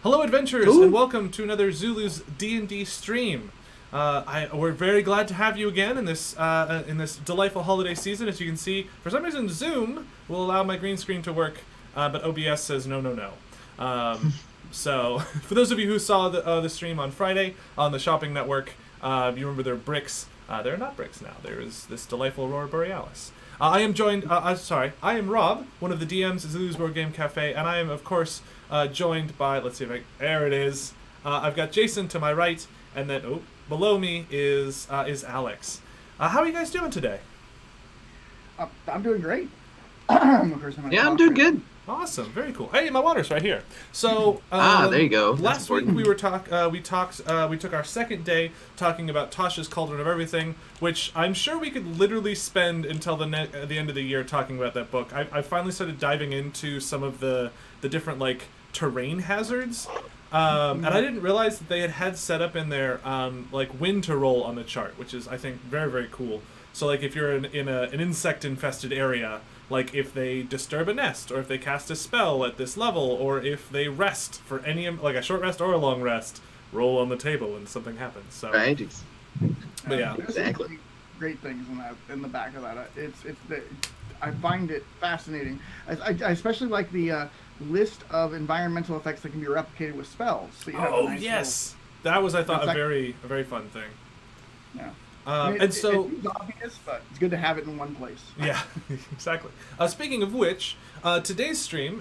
Hello, adventurers, Ooh. and welcome to another Zulu's D&D stream. We're very glad to have you again in this delightful holiday season. As you can see, for some reason Zoom will allow my green screen to work, but OBS says no, no, no. So, for those of you who saw the stream on Friday on the Shopping Network, you remember their bricks. They're not bricks now. There is this delightful Aurora Borealis. I am Rob, one of the DMs at Zulu's Board Game Cafe, and I am, of course, joined by, let's see if there it is. I've got Jason to my right, and then, below me is Alex. How are you guys doing today? I'm doing great. I'm doing good. Awesome, very cool. Hey, my water's right here. So, there you go. Last week we took our second day talking about Tasha's Cauldron of Everything, which I'm sure we could literally spend until the end of the year talking about that book. I finally started diving into some of the different like terrain hazards, and I didn't realize that they had set up in there like when to roll on the chart, which is I think very, very cool. So like if you're in an insect infested area, like if they disturb a nest, or if they cast a spell at this level, or if they rest for any, like a short rest or a long rest, roll on the table when something happens. So, right. But yeah, exactly. Great things in the back of that. I find it fascinating. I especially like the list of environmental effects that can be replicated with spells. So you have a nice yes, that was, I thought, a very fun thing. Yeah. And so it's obvious, but it's good to have it in one place. Yeah, exactly. Speaking of which, today's stream,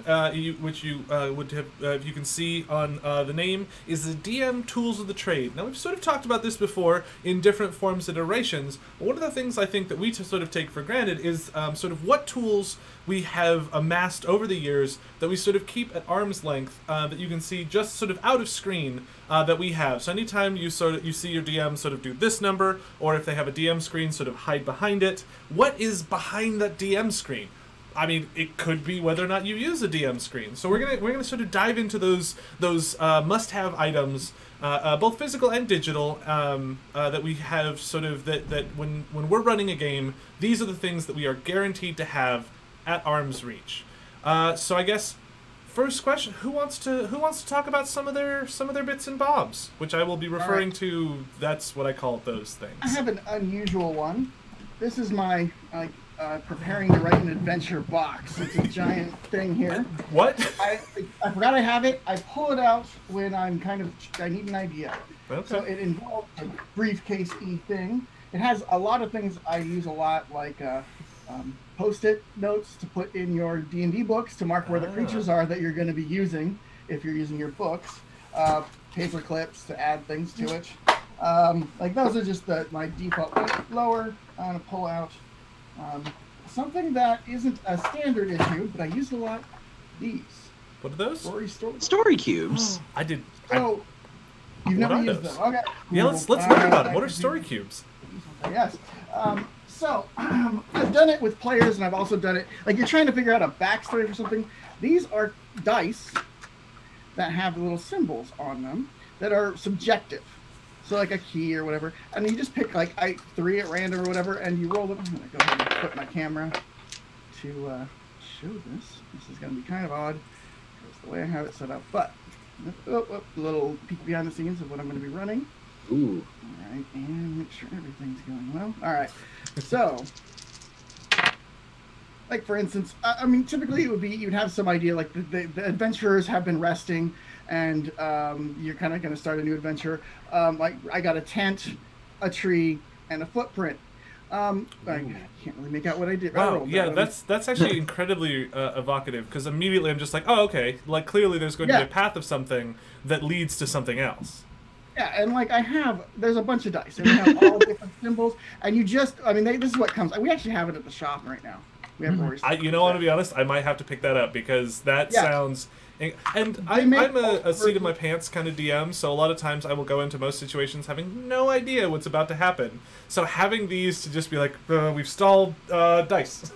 which you would have, you can see on the name, is the DM Tools of the Trade. Now we've sort of talked about this before in different forms and iterations. But one of the things I think that we sort of take for granted is sort of what tools we have amassed over the years that we sort of keep at arm's length, that you can see just sort of out of screen that we have. So anytime you see your DM sort of do this number, or if they have a DM screen, sort of hide behind it. What is behind that DM screen? I mean, it could be whether or not you use a DM screen. So we're gonna sort of dive into those must-have items, both physical and digital, that we have sort of that when we're running a game, these are the things that we are guaranteed to have at arm's reach. So I guess first question: who wants to talk about some of their bits and bobs, which I will be referring to. That's what I call those things. I have an unusual one. This is my preparing to write an adventure box. It's a giant thing here. What? I forgot I have it. I pull it out when I need an idea. Okay. So it involves a briefcase-y thing. It has a lot of things I use a lot, like post-it notes to put in your D&D books to mark where the creatures are that you're going to be using if you're using your books. Paper clips to add things to it. Like those are just my default. Lower, I'm going to pull out something that isn't a standard issue, but I use a lot. These. What are those? Story cubes. I did. So you've never used them. Okay. Yeah, let's learn about them. What are story cubes? Yes. So I've done it with players, and I've also done it like you're trying to figure out a backstory for something. These are dice that have little symbols on them that are subjective. So like a key or whatever, and you just pick like 3 at random or whatever, and you roll them. I'm gonna go ahead and put my camera to show this. This is gonna be kind of odd because the way I have it set up. But a little peek behind the scenes of what I'm gonna be running. Ooh. All right, and make sure everything's going well. All right, so like for instance, I mean typically it would be you'd have some idea like the adventurers have been resting. And you're kind of going to start a new adventure. Like I got a tent, a tree, and a footprint. I can't really make out what I did. Wow, yeah, that's actually incredibly evocative, because immediately I'm just like, oh, okay, like clearly there's going to be a path of something that leads to something else. Yeah, and like there's a bunch of dice, and we have all different symbols, and this is what comes. We actually have it at the shop right now. We have I want to be honest, I might have to pick that up, because that sounds... And I'm a seat of my pants kind of DM, so a lot of times I will go into most situations having no idea what's about to happen. So having these to just be like, we've stalled dice.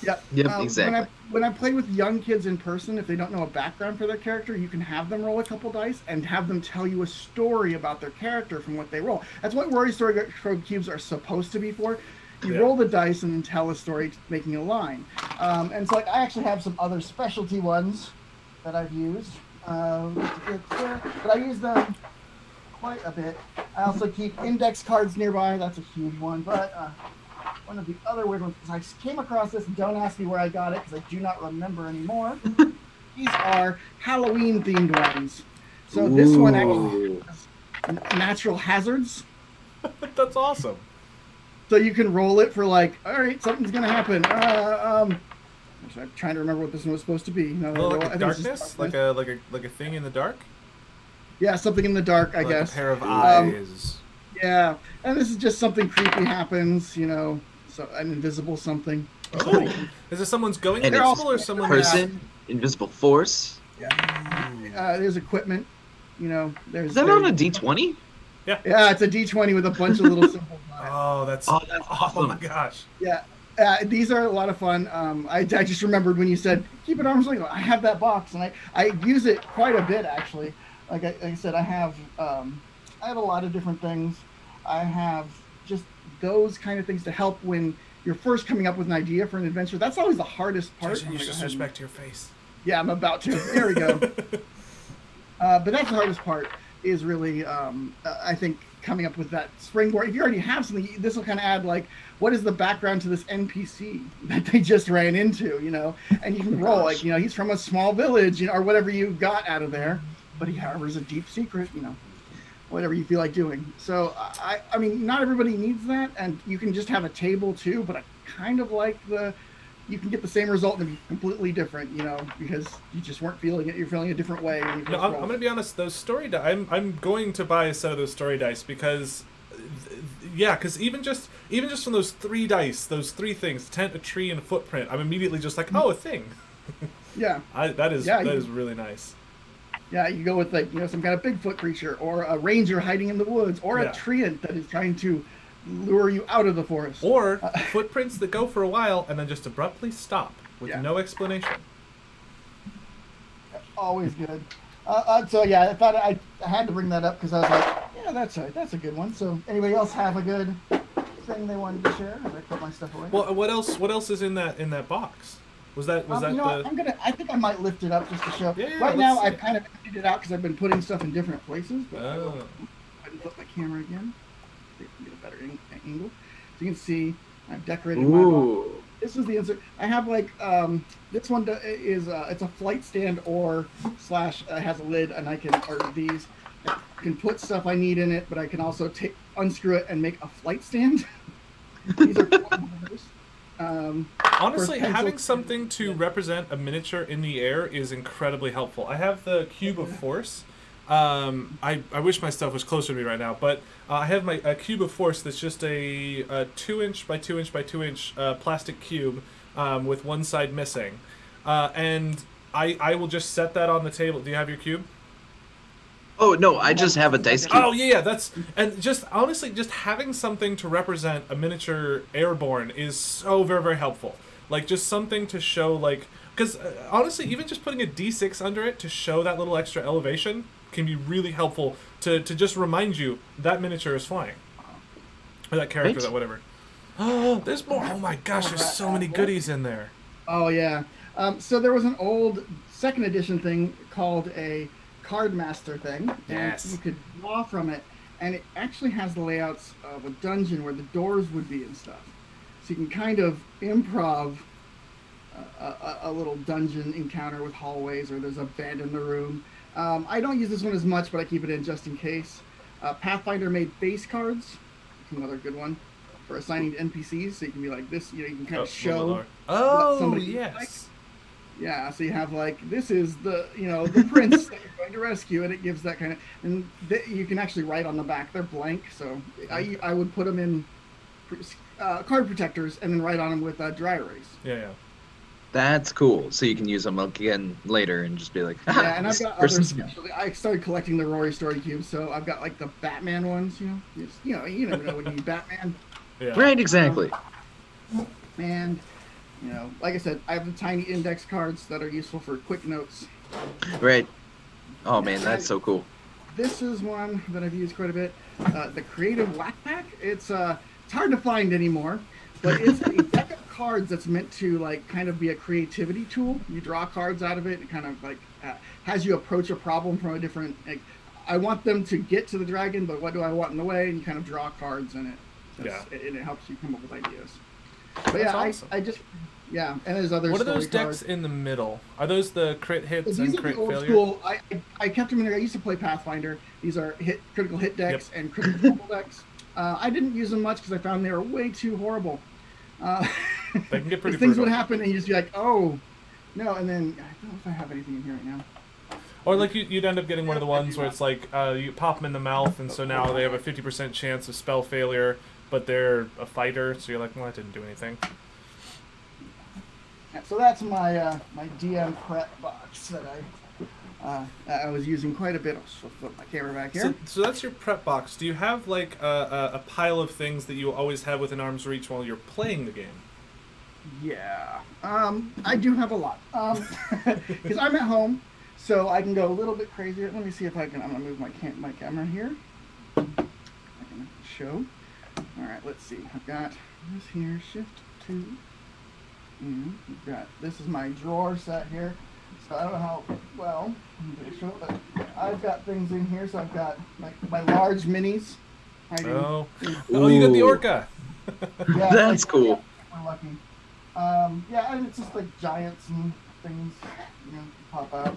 Yep, exactly. When I play with young kids in person, if they don't know a background for their character, you can have them roll a couple dice and have them tell you a story about their character from what they roll. That's what Rory Story Cubes are supposed to be for. You roll the dice and then tell a story making a line. And so like I actually have some other specialty ones that I've used. But I use them quite a bit. I also keep index cards nearby. That's a huge one. But one of the other weird ones, I came across this. Don't ask me where I got it because I do not remember anymore. These are Halloween themed ones. So this one actually has natural hazards. That's awesome. So you can roll it for like, all right, something's gonna happen. I'm trying to remember what this one was supposed to be. No, like darkness, like a thing in the dark. Yeah, something in the dark, I guess. A pair of eyes. Yeah, and this is just something creepy happens, so an invisible something. Oh, is it someone's going invisible or someone? Person, invisible force. Yeah. There's equipment. There's. Is that on a D20? Yeah. Yeah, it's a D20 with a bunch of little symbols on it. Oh, that's awesome. Oh my gosh. Yeah. These are a lot of fun. I just remembered when you said keep it arm's length. I have that box, and I use it quite a bit actually. Like I said, I have a lot of different things. I have just those kind of things to help when you're first coming up with an idea for an adventure. That's always the hardest part. Jason, you disrespect your face. Yeah, I'm about to. There we go. But that's the hardest part. Is really, I think, coming up with that springboard. If you already have something, this will kind of add like, what is the background to this NPC that they just ran into, And you can roll like, he's from a small village, or whatever you got out of there, but he harbors a deep secret, whatever you feel like doing. So I mean, not everybody needs that, and you can just have a table too. But I kind of like you can get the same result and be completely different, because you just weren't feeling it. You're feeling a different way. When you I'm going to be honest. Those story dice, I'm going to buy a set of those story dice because, because even just from those 3 dice, those 3 things, tent, a tree, and a footprint, I'm immediately just like, oh, a thing. Yeah. That is really nice. Yeah, you go with like some kind of Bigfoot creature, or a ranger hiding in the woods, or a treant that is trying to lure you out of the forest, or footprints that go for a while and then just abruptly stop with no explanation. Always good. So yeah, I thought I had to bring that up because I was like, yeah, that's a good one. So anybody else have a good thing they wanted to share? I put my stuff away. Well, what else is in that box? Was that I think I might lift it up just to show. Yeah, right now I've kind of emptied it out because I've been putting stuff in different places. But I will flip my camera again. Get a better angle, so you can see I've decorated my box. This is the insert. I have like this one is it's a flight stand or slash has a lid, and I can put stuff I need in it, but I can also unscrew it and make a flight stand. These are honestly, having something to represent a miniature in the air is incredibly helpful. I have the Cube of Force. I wish my stuff was closer to me right now, but I have a Cube of Force that's just a 2-inch by 2-inch by 2-inch plastic cube with one side missing. And I will just set that on the table. Do you have your cube? Oh, no, I just have a dice cube. Oh, yeah, and just, honestly, just having something to represent a miniature airborne is so very, very helpful. Like, just something to show, like, because, honestly, even just putting a D6 under it to show that little extra elevation can be really helpful to just remind you that miniature is flying. Or that character, that whatever. Oh, there's more. Oh, my gosh, there's so many goodies in there. Oh, yeah. So there was an old 2nd edition thing called a Card Master thing, and you could draw from it, and it actually has the layouts of a dungeon where the doors would be and stuff. So you can kind of improv a little dungeon encounter with hallways, or there's a bed in the room. I don't use this one as much, but I keep it in just in case. Pathfinder made base cards, another good one for assigning to NPCs. So you can be like this, you can kind of show what somebody yes. like. Yeah, so you have like, this is the the prince that you're going to rescue, and it gives that kind of, and you can actually write on the back. They're blank, so I would put them in card protectors and then write on them with dry erase. Yeah. That's cool. So you can use them again later and just be like, yeah. And I've got other specialty. I started collecting the Rory Story cubes, so I've got like the Batman ones. You never know when you need Batman. Yeah. Right, exactly. And like I said, I have the tiny index cards that are useful for quick notes. Right. Oh man, that's so cool. This is one that I've used quite a bit. The Creative Whack Pack. It's hard to find anymore, but it's a deck of cards that's meant to like kind of be a creativity tool. You draw cards out of it, and kind of like has you approach a problem from a different. Like, I want them to get to the dragon, but what do I want in the way? And you kind of draw cards in it. And it helps you come up with ideas. But That's yeah, awesome. I just and there's other. What are those story decks cards. in the middle? Are those the crit hits These and are crit the old failure? school. I kept them in there. I used to play Pathfinder. These are critical hit decks and critical fumble decks. I didn't use them much because I found they were way too horrible. They can get pretty things brutal. would happen and you just be like, oh, no. And then I don't know if I have anything in here right now. Or like you'd end up getting one of the ones where it's like you pop them in the mouth, and so now they have a 50% chance of spell failure, but they're a fighter, so you're like, well, that didn't do anything. Yeah, so that's my my DM prep box that I was using quite a bit. I'll just flip my camera back here. So that's your prep box. Do you have like a pile of things that you always have within arm's reach while you're playing the game? Yeah, I do have a lot. Because I'm at home, so I can go a little bit crazier. Let me see if I can. I'm gonna move my camera here. I can show. All right, let's see. I've got this here. Shift 2. And we've got this is my drawer set here. So I don't know how well I'm gonna show it, but I've got things in here. So I've got my large minis. Oh, you got the orca. Yeah, That's cool. We're lucky. Yeah, and it's just like giants and things, pop out.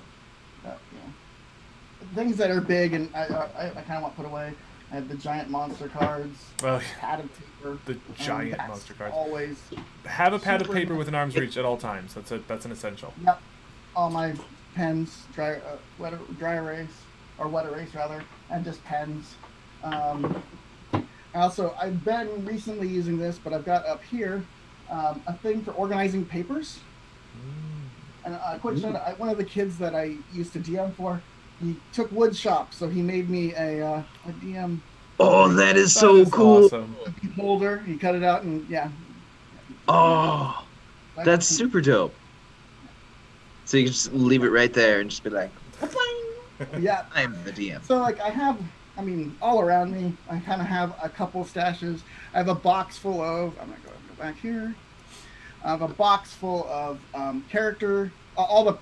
Things that are big and I kind of want to put away. I have the giant monster cards, Well, pad of paper. the giant monster cards. Always. Have a pad of super- paper within arm's reach at all times. That's an essential. Yep. All my pens, dry erase, or wet erase rather, and just pens. Also, I've been recently using this, but I've got up here a thing for organizing papers. And a quick shout out, one of the kids that I used to DM for, he took wood shop, so he made me a DM Oh, that is That so is cool. Awesome. holder. He cut it out and Oh, that's super dope. So you can just leave it right there and just be like, Yeah. I'm the DM. So like all around me, I kind of have a couple stashes. I have a box full of. I'm gonna go back here. I have a box full of character. All the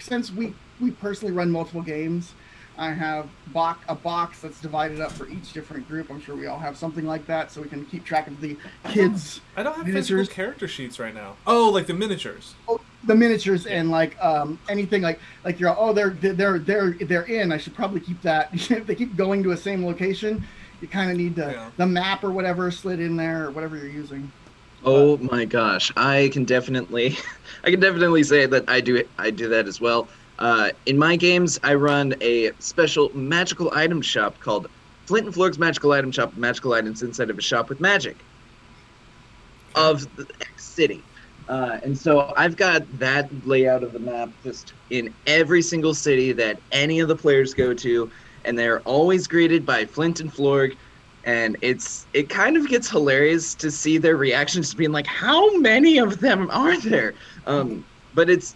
since we personally run multiple games, I have a box that's divided up for each different group. I'm sure we all have something like that, so we can keep track of the kids. I don't have Miniatures. physical character sheets right now. Oh, like the miniatures. The miniatures and like anything like they're in. I should probably keep that. If they keep going to a same location, you kind of need the map or whatever slid in there or whatever you're using. Oh my gosh, I can definitely say that I do that as well. In my games, I run a special magical item shop called Flint and Florg's Magical Item Shop. Magical items inside of a shop with magic of the X city. And so I've got that layout of the map just in every single city that any of the players go to, and they're always greeted by Flint and Florg, and it kind of gets hilarious to see their reactions to being like, how many of them are there? But it's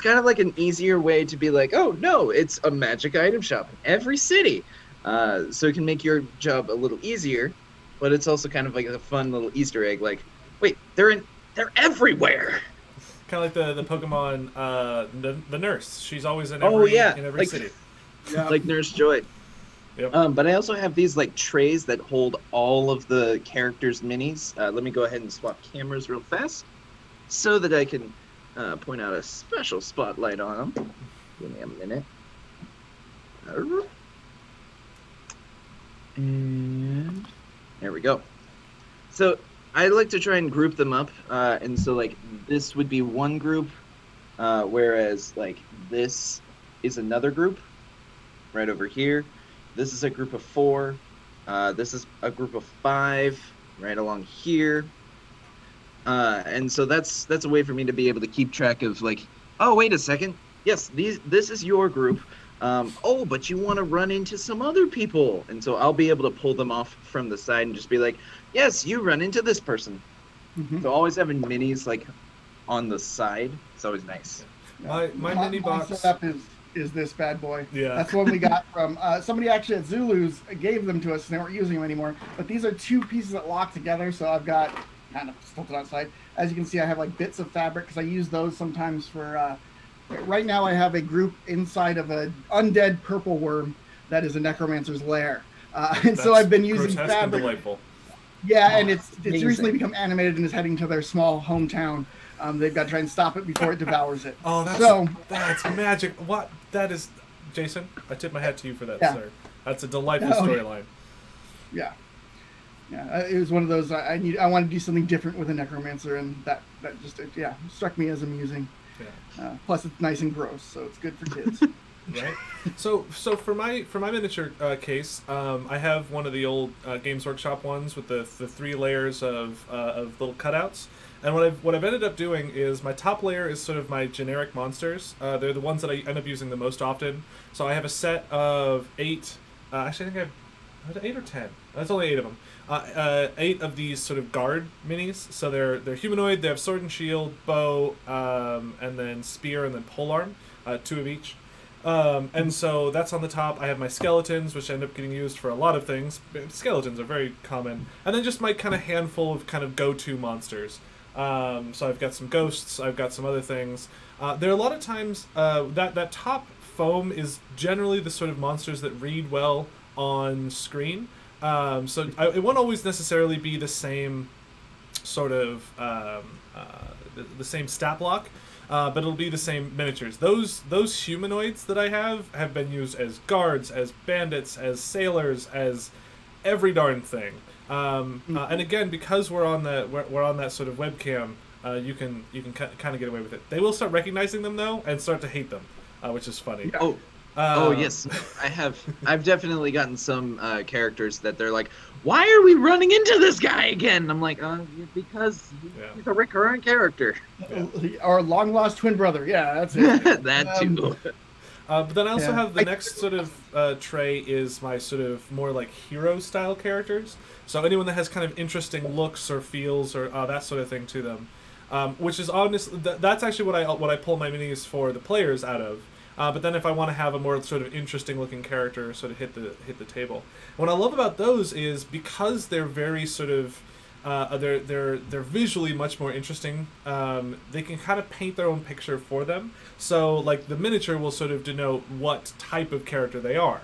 kind of like an easier way to be like, oh no, it's a magic item shop in every city. So it can make your job a little easier, but it's also kind of like a fun little Easter egg, like, wait, they're everywhere. Kind of like the Pokemon, the nurse. She's always in every city. Yeah. Like Nurse Joy. Yep. But I also have these like trays that hold all of the characters' minis. Let me go ahead and swap cameras real fast so that I can point out a special spotlight on them. Give me a minute. And there we go. So I like to try and group them up, and so like this would be one group, whereas like this is another group right over here. This is a group of 4. This is a group of 5 right along here. And so that's a way for me to be able to keep track of like, oh, wait a second. Yes, this is your group. Oh, but you want to run into some other people. And so I'll be able to pull them off from the side and just be like, yes, you run into this person. Mm-hmm. So always having minis like on the side. It's always nice. My mini box. My setup is this bad boy. Yeah. That's one we got from somebody actually at Zulu's gave them to us and they weren't using them anymore. But these are 2 pieces that lock together. So I've got kind of tilted outside. As you can see, I have like bits of fabric because I use those sometimes for. Right now, I have a group inside of an undead purple worm that is a necromancer's lair, and so I've been using fabric. And delightful. Yeah, and it's recently become animated and is heading to their small hometown. They've got to try and stop it before it devours it. Oh, that's magic. What? That is, Jason, I tip my hat to you for that, sir. That's a delightful storyline. Yeah. Yeah, it was one of those, I wanted to do something different with a necromancer, and that just, struck me as amusing. Yeah. Plus, it's nice and gross, so it's good for kids. Right. So for my miniature case, I have one of the old Games Workshop ones with the 3 layers of little cutouts. And what I've ended up doing is my top layer is sort of my generic monsters. They're the ones that I end up using the most often. So I have a set of 8. Actually, I think I have 8 or 10. That's only 8 of them. 8 of these sort of guard minis. So they're humanoid. They have sword and shield, bow, and then spear, and then polearm. 2 of each. And so that's on the top. I have my skeletons, which end up getting used for a lot of things. Skeletons are very common. And then just my kind of handful of kind of go-to monsters. So I've got some ghosts. I've got some other things. There are a lot of times that top foam is generally the sort of monsters that read well on screen. It won't always necessarily be the same sort of the same stat block. But it'll be the same miniatures. Those humanoids that I have been used as guards, as bandits, as sailors, as every darn thing. And again, because we're on that sort of webcam, you can kind of get away with it. They will start recognizing them though, and start to hate them, which is funny. Oh yes, I've definitely gotten some characters that they're like, why are we running into this guy again? I'm like, because he's a recurrent character. Yeah. Our long lost twin brother. Yeah, that's it. That too. But then I also have the next sort of tray is my sort of more like hero style characters. So anyone that has kind of interesting looks or feels or that sort of thing to them, which is honestly that's actually what I pull my minis for the players out of. But then if I want to have a more sort of interesting looking character sort of hit the table. What I love about those is because they're very sort of they're visually much more interesting. They can kind of paint their own picture for them. So like the miniature will sort of denote what type of character they are.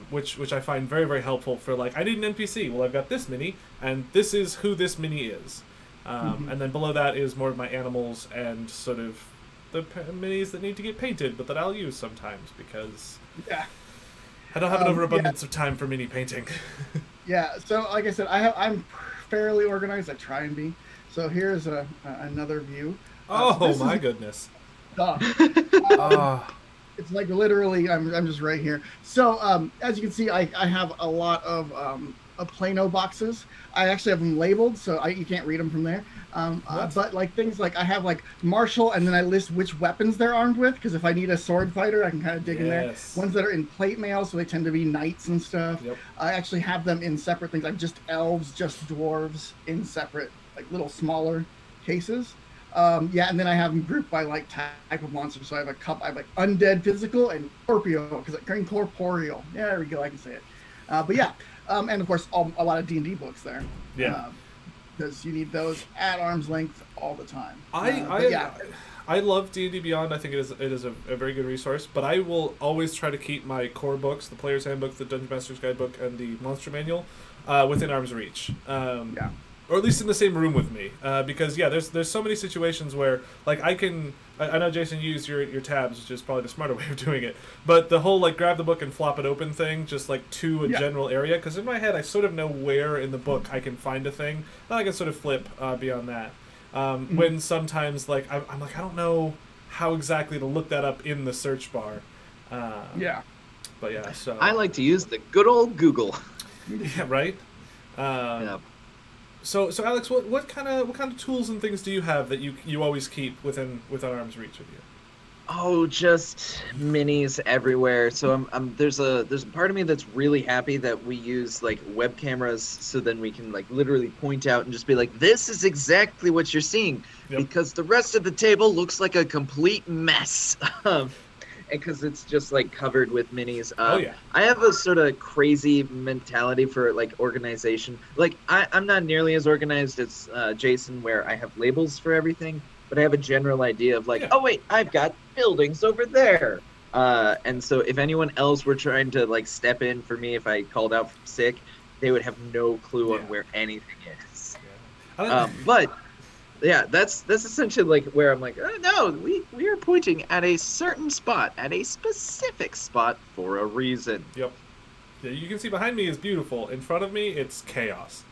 Which I find very, very helpful for like, I need an NPC. Well, I've got this mini, and this is who this mini is. And then below that is more of my animals and sort of the minis that need to get painted, but that I'll use sometimes because I don't have an overabundance of time for mini painting. Yeah, so like I said, I'm fairly organized. I try and be. So here's another view. Oh my goodness! It's like literally, I'm just right here. So as you can see, I have a lot of Plano boxes. I actually have them labeled, so you can't read them from there. But like things like I have like martial, and then I list which weapons they're armed with, because if I need a sword fighter, I can kind of dig in there. Ones that are in plate mail, so they tend to be knights and stuff. I actually have them in separate things, like just elves, just dwarves in separate, like little smaller cases. And then I have them grouped by like type of monster. So I have like undead, physical, and corporeal, because incorporeal. Yeah, there we go. I can say it. And of course a lot of D&D books there. Because you need those at arm's length all the time. I love D&D Beyond. I think it is a very good resource, but I will always try to keep my core books, the Player's Handbook, the Dungeon Master's Guidebook, and the Monster Manual within arm's reach. Or at least in the same room with me, because there's so many situations where like I know Jason, you use your tabs, which is probably the smarter way of doing it, but the whole like grab the book and flop it open thing, just like to a general area, because in my head I sort of know where in the book I can find a thing, and I can sort of flip beyond that. When sometimes like I'm like I don't know how exactly to look that up in the search bar. But so I like to use the good old Google. Yeah, right. So Alex, what kind of tools and things do you have that you always keep within arm's reach of you? Oh, just minis everywhere. So there's a part of me that's really happy that we use like web cameras, so then we can like literally point out and just be like, this is exactly what you're seeing, because the rest of the table looks like a complete mess. because it's just like covered with minis. Oh yeah. I have a sort of crazy mentality for like organization. Like I'm not nearly as organized as Jason, where I have labels for everything, but I have a general idea of like, Yeah. oh wait, I've got buildings over there. And so if anyone else were trying to like step in for me if I called out sick, they would have no clue on Yeah. where anything is. Yeah. But yeah, that's essentially like where I'm like, oh, no, we are pointing at a certain spot, at a specific spot for a reason. Yep. Yeah, you can see behind me is beautiful. In front of me, it's chaos.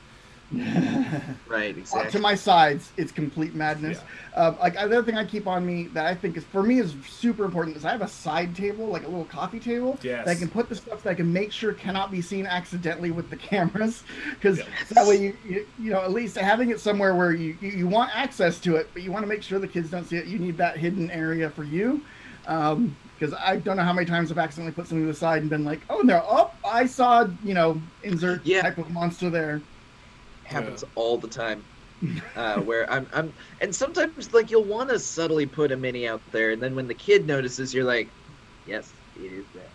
Right, exactly. To my sides, it's complete madness. Like the other thing I keep on me that I think is for me is super important is I have a side table, like a little coffee table, Yes. that I can put the stuff that I can make sure cannot be seen accidentally with the cameras, because Yes. that way you know at least having it somewhere where you want access to it, but you want to make sure the kids don't see it. You need that hidden area for you. Because I don't know how many times I've accidentally put something to the side and been like, oh no, oh I saw insert type of monster there. Happens all the time. Where I'm and sometimes like you'll want to subtly put a mini out there, and then when the kid notices, you're like, yes, it is that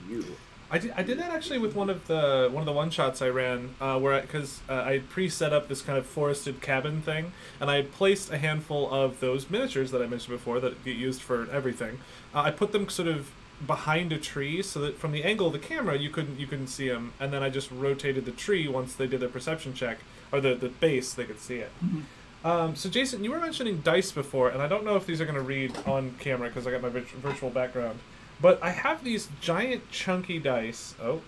you. I did that actually with one of the one shots I ran, where because I had pre-set up this kind of forested cabin thing, and I had placed a handful of those miniatures that I mentioned before that get used for everything. I put them sort of behind a tree so that from the angle of the camera you couldn't see them, and then I just rotated the tree once they did their perception check, or the base, they could see it. Mm-hmm. So Jason, you were mentioning dice before, and I don't know if these are going to read on camera because I got my virtual background, but I have these giant chunky dice. Oh,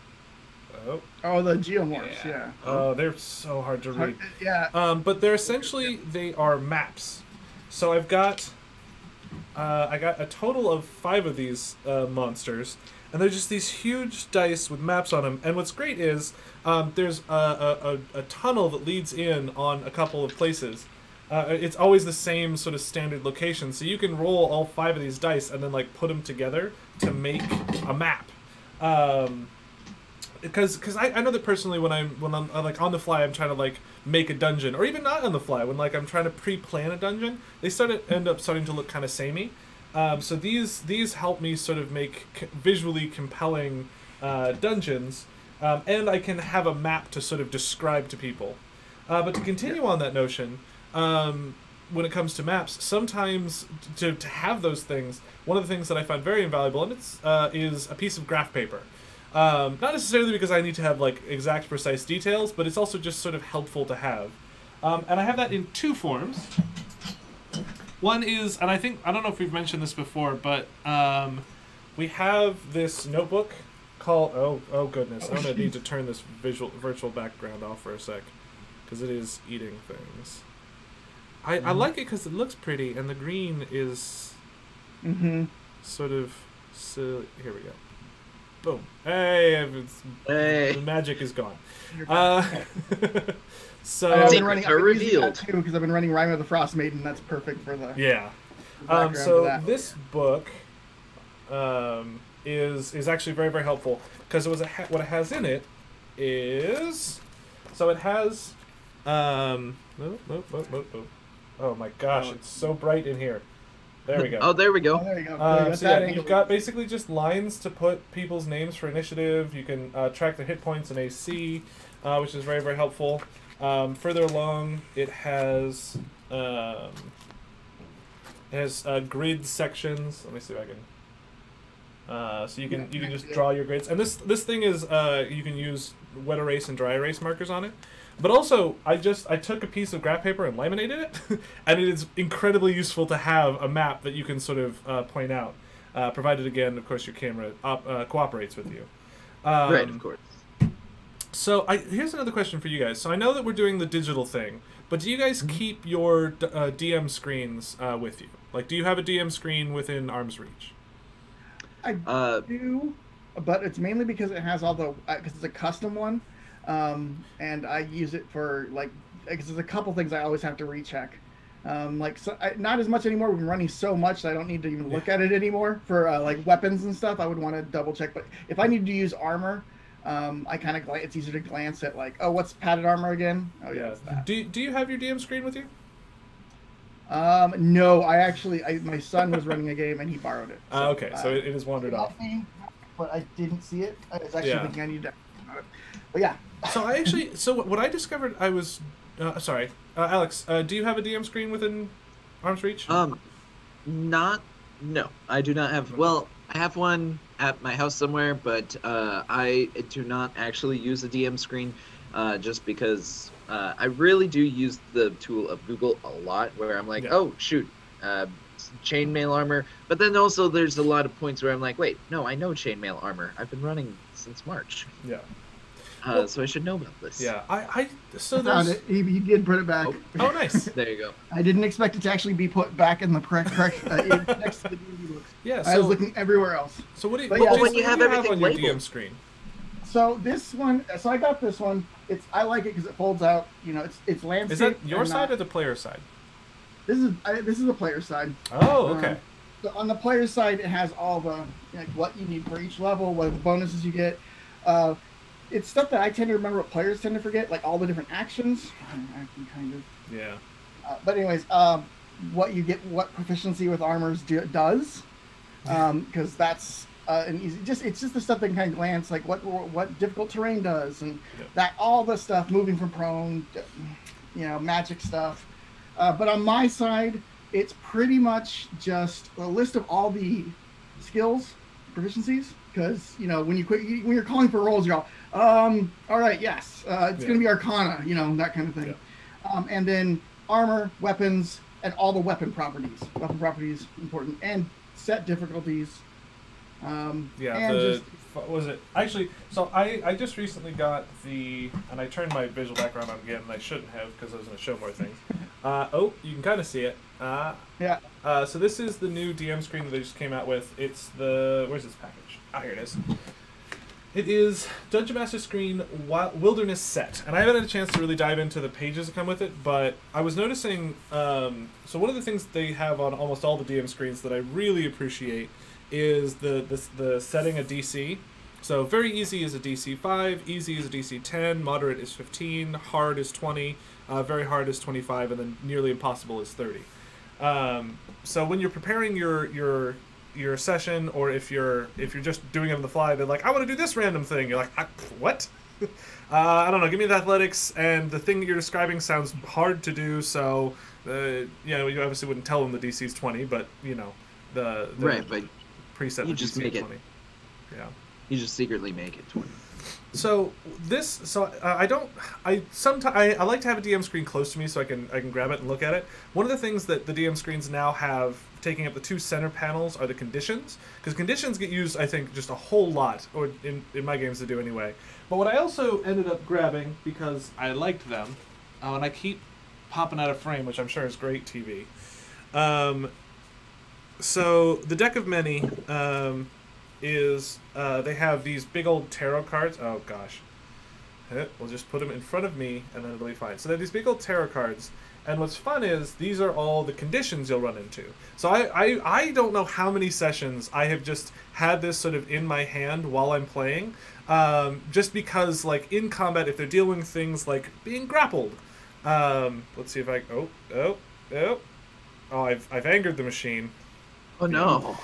the geomorphs, yeah. Oh, they're so hard to read. Yeah. But they're essentially, they are maps. So I got a total of 5 of these monsters, and they're just these huge dice with maps on them. And what's great is there's a tunnel that leads in on a couple of places. It's always the same sort of standard location, so you can roll all 5 of these dice and then like put them together to make a map. Because I know that personally when I'm like on the fly, I'm trying to like make a dungeon, or even not on the fly, when like I'm trying to pre-plan a dungeon, they end up starting to look kind of samey. So these help me sort of make visually compelling dungeons, and I can have a map to sort of describe to people. But to continue on that notion, when it comes to maps, sometimes to have those things, one of the things that I find very invaluable, and is a piece of graph paper. Not necessarily because I need to have like exact precise details, but it's also just sort of helpful to have. And I have that in 2 forms. One is, and I don't know if we've mentioned this before, but we have this notebook called, oh goodness, I'm going to need to turn this virtual background off for a sec, because it is eating things. I like it because it looks pretty, and the green is sort of silly. Here we go. Boom. Hey, the magic is gone. So I've been running revealed too because I've been running Rime of the Frost Maiden. That's perfect for the background for so that. this book is actually very, very helpful because what it has in it is, so it has oh my gosh, it's so bright in here. There we go. Oh, there we go. Oh, there you go. So yeah, you've got basically just lines to put people's names for initiative. You can track their hit points in AC, which is very, very helpful. Further along, it has grid sections. Let me see if I can. So you can just draw your grids, and this thing is you can use wet erase and dry erase markers on it. But also, I took a piece of graph paper and laminated it, and it is incredibly useful to have a map that you can sort of point out, provided again, of course, your camera cooperates with you. Right, of course. So here's another question for you guys. So I know that we're doing the digital thing, but do you guys keep your DM screens with you? Like, do you have a DM screen within arm's reach? I do, but it's mainly because it has all the because it's a custom one. And I use it for because there's a couple things I always have to recheck. Not as much anymore. We've been running so much that I don't need to even look at it anymore for like weapons and stuff. I would want to double check. But if I need to use armor, I kind of it's easier to glance at like, oh, what's padded armor again? Oh yeah, it's that. Do you have your DM screen with you? No, my son was running a game and he borrowed it. So, Okay, so it has wandered off. But I didn't see it. I was actually Yeah. thinking I need to. But yeah. So what I discovered, I was sorry, Alex. Do you have a DM screen within arm's reach? No, I do not have. Well, I have one at my house somewhere, but I do not actually use the DM screen, just because I really do use the tool of Google a lot, where I'm like, Yeah. oh shoot, chainmail armor. But then also there's a lot of points where I'm like, wait, no, I know chainmail armor. I've been running since March. Yeah. So I should know about this. Yeah. So I found there's. it. He did put it back. Oh, nice. There you go. I didn't expect it to actually be put back in the correct next to the DVD books. Yeah. I was So, looking everywhere else. so what do you? But What yeah, do when you have everything on your labeled. DM screen? So this one, I got this one. I like it because it folds out. You know, it's landscape. Is that your and side not- or the player side? This is the player side. Oh, okay. So on the player side, it has all the what you need for each level, what the bonuses you get. It's stuff that I tend to remember, what players tend to forget, like all the different actions. I can kind of. Yeah. But anyways, what you get, what proficiency with armors does, because that's an easy. It's just the stuff that can kind of glance, like what difficult terrain does, and that all the stuff moving from prone, magic stuff. But on my side, it's pretty much just a list of all the skills, proficiencies. Because when you're calling for rolls, you're all right, yes, it's going to be Arcana, that kind of thing. Yeah. And then armor, weapons, and all the weapon properties. Weapon properties important, and set difficulties. What was it? Actually, so I just recently got and I turned my visual background on again, and I shouldn't have because I was going to show more things. You can kind of see it. Yeah. So this is the new DM screen that they just came out with. It's where's this package? Here it is. It is Dungeon Master Screen Wilderness Set, and I haven't had a chance to really dive into the pages that come with it, but I was noticing, so one of the things they have on almost all the DM screens that I really appreciate is the setting a DC. So very easy is a DC 5, easy is a DC 10, moderate is 15, hard is 20, very hard is 25, and then nearly impossible is 30. So when you're preparing your session, or if you're just doing it on the fly, they're like, I want to do this random thing. You're like, what? I don't know. Give me the athletics, and the thing that you're describing sounds hard to do. So, you obviously wouldn't tell them the DC's 20, but the Right, but preset you the just DC make 20. Yeah. You just secretly make it 20. So I like to have a DM screen close to me so I can grab it and look at it. One of the things that the DM screens now have taking up the two center panels are the conditions, because conditions get used, I think, just a whole lot, or in my games they do anyway. But what I also ended up grabbing, because I liked them, and I keep popping out of frame, which I'm sure is great TV. So the Deck of Many is they have these big old tarot cards. Oh gosh, we'll just put them in front of me and then it'll be fine. So they have these big old tarot cards, and what's fun is these are all the conditions you'll run into. So I don't know how many sessions I have just had this sort of in my hand while I'm playing, just because like in combat, if they're dealing with things like being grappled, let's see if I I've angered the machine. Oh no.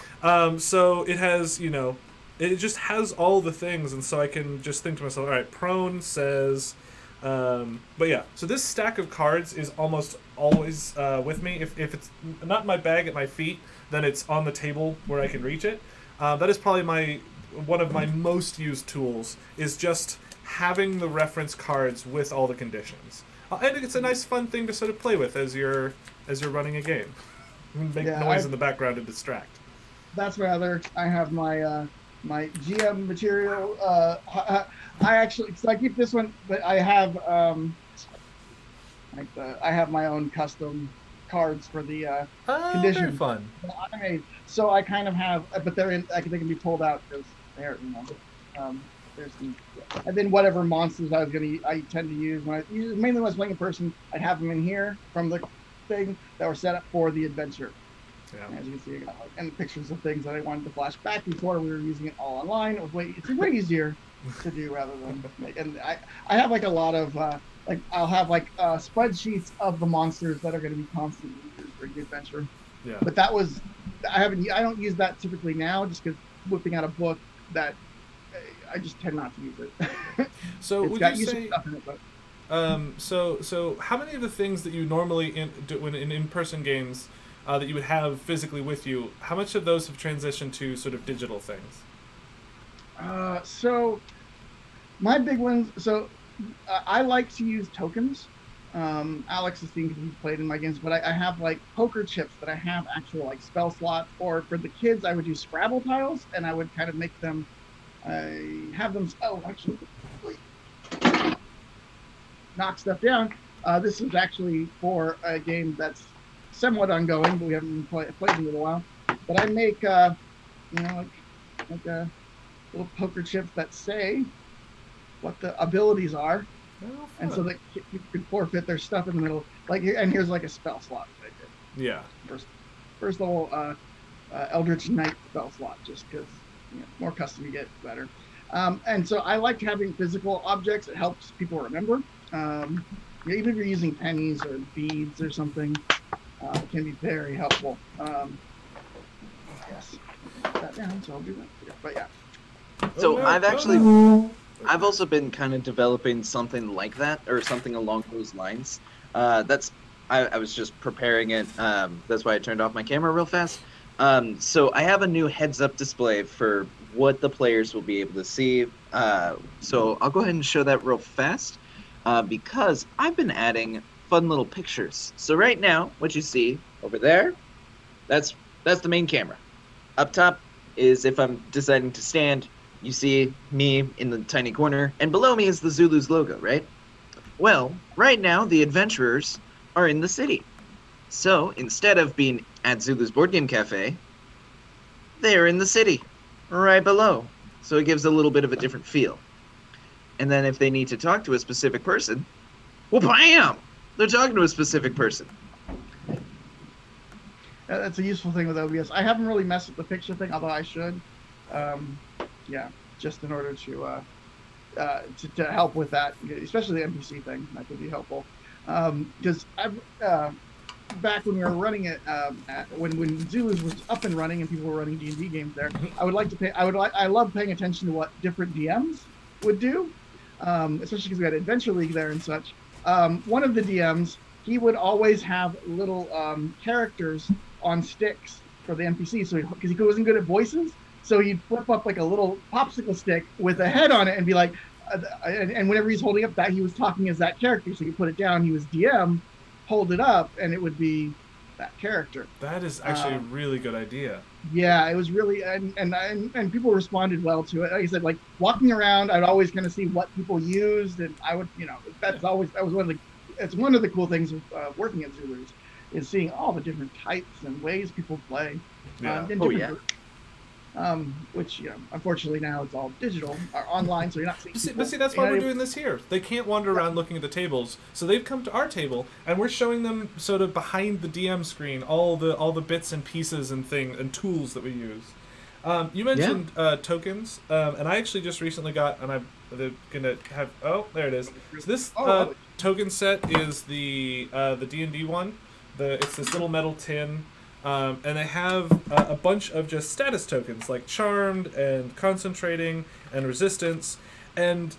So it has, it just has all the things, and so I can just think to myself, all right, prone says, but yeah, so this stack of cards is almost always with me. If it's not in my bag at my feet, then it's on the table where I can reach it. That is probably one of my most used tools, is just having the reference cards with all the conditions. And it's a nice fun thing to sort of play with as you're running a game. Make noise in the background to distract. That's rather. I have my my GM material. I actually, so I keep this one, but I have I have my own custom cards for the condition. Very fun. That I made. So I kind of have, but they can be pulled out because they're there's some, and then whatever monsters I tend to use mainly when I was playing in person, I'd have them in here from the thing that were set up for the adventure. Yeah. As you can see, I got and pictures of things that I wanted to flash back before we were using it all online. It's way easier to do rather than and I have like a lot of I'll have like spreadsheets of the monsters that are going to be constantly used for the adventure. Yeah. But that was, I don't use that typically now, just because whipping out a book that I just tend not to use it. So it's would got you useful say? stuff in it, but So how many of the things that you normally do when in in-person games that you would have physically with you, how much of those have transitioned to sort of digital things? So my big ones. So I like to use tokens. Alex has seen because he's played in my games, but I have like poker chips that I have actual like spell slots. Or for the kids, I would use Scrabble tiles, and I would kind of make them. I have them. Oh, actually, wait. Knock stuff down. This is actually for a game that's somewhat ongoing, but we haven't played in a little while. But I make, like little poker chips that say what the abilities are, and so that you can forfeit their stuff in the middle. Like, and here's like a spell slot that I did. Yeah. First level Eldritch Knight spell slot, just because more custom you get, better. And so I like having physical objects. It helps people remember. Even if you're using pennies or beads or something, it can be very helpful. Yes, put that down, so I'll do that here. But yeah. So I've also been kind of developing something like that, or something along those lines. I was just preparing it. That's why I turned off my camera real fast. So I have a new heads-up display for what the players will be able to see. So I'll go ahead and show that real fast. Because I've been adding fun little pictures. So right now, what you see over there, that's the main camera. Up top is if I'm deciding to stand, you see me in the tiny corner, and below me is the Zulu's logo, right? Well, right now the adventurers are in the city. So instead of being at Zulu's Board Game Cafe, they're in the city, right below. So it gives a little bit of a different feel. And then if they need to talk to a specific person, well, bam! They're talking to a specific person. That's a useful thing with OBS. I haven't really messed with the picture thing, although I should. Just in order to help with that, especially the NPC thing, that could be helpful. Because back when we were running it, when Zulus was up and running and people were running D&D games there, I love paying attention to what different DMs would do. Especially because we had Adventure League there and such. One of the DMs, he would always have little characters on sticks for the NPC, so because he wasn't good at voices, so he'd flip up like a little popsicle stick with a head on it and be like, and whenever he's holding up that, he was talking as that character, so you put it down, he was DM, hold it up, and it would be that character. That is actually a really good idea. Yeah, it was really, and people responded well to it. Like I said, like walking around, I'd always kind of see what people used, and I would, that was one of the cool things of working at Zulus, is seeing all the different types and ways people play. Yeah. Which unfortunately now it's all digital or online, so you're not seeing. But see, that's why we're doing this here. They can't wander around looking at the tables, so they've come to our table, and we're showing them sort of behind the DM screen all the bits and pieces and tools that we use. You mentioned tokens, and I actually just recently got, and I'm gonna have. Oh, there it is. So this token set is the D&D one. It's this little metal tin. And they have a bunch of just status tokens like Charmed and Concentrating and Resistance. And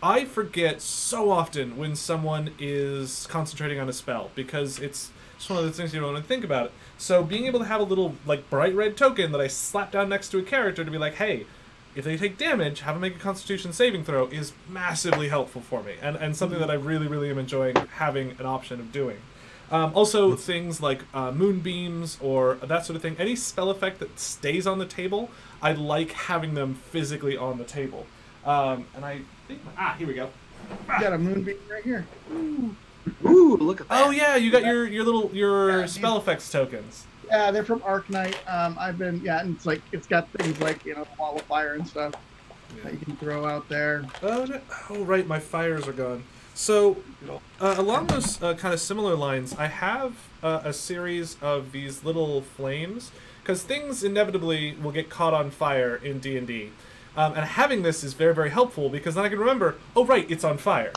I forget so often when someone is concentrating on a spell because it's just one of those things you don't want to think about it. So being able to have a little like bright red token that I slap down next to a character to be like, hey, if they take damage, have them make a Constitution saving throw is massively helpful for me. And something that I really, really am enjoying having an option of doing. Also, things like moonbeams or that sort of thing. Any spell effect that stays on the table, I like having them physically on the table. And I think... here we go. You got a moonbeam right here. Ooh, look at that. Oh, yeah, you got your spell effects tokens. Yeah, they're from Arknight. And it's got things like, Wall of Fire and stuff that you can throw out there. Oh, right, my fires are gone. So, along those kind of similar lines, I have a series of these little flames, because things inevitably will get caught on fire in D&D. And having this is very, very helpful, because then I can remember, oh right, it's on fire.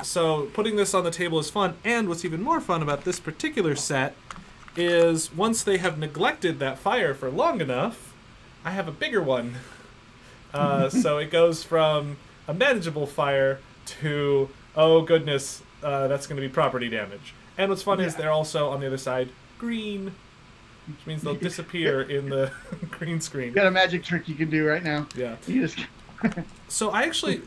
So putting this on the table is fun, and what's even more fun about this particular set is once they have neglected that fire for long enough, I have a bigger one. So it goes from a manageable fire to, oh goodness, that's going to be property damage. And what's fun is they're also, on the other side, green, which means they'll disappear in the green screen. You got a magic trick you can do right now. Yeah. You just... So I actually,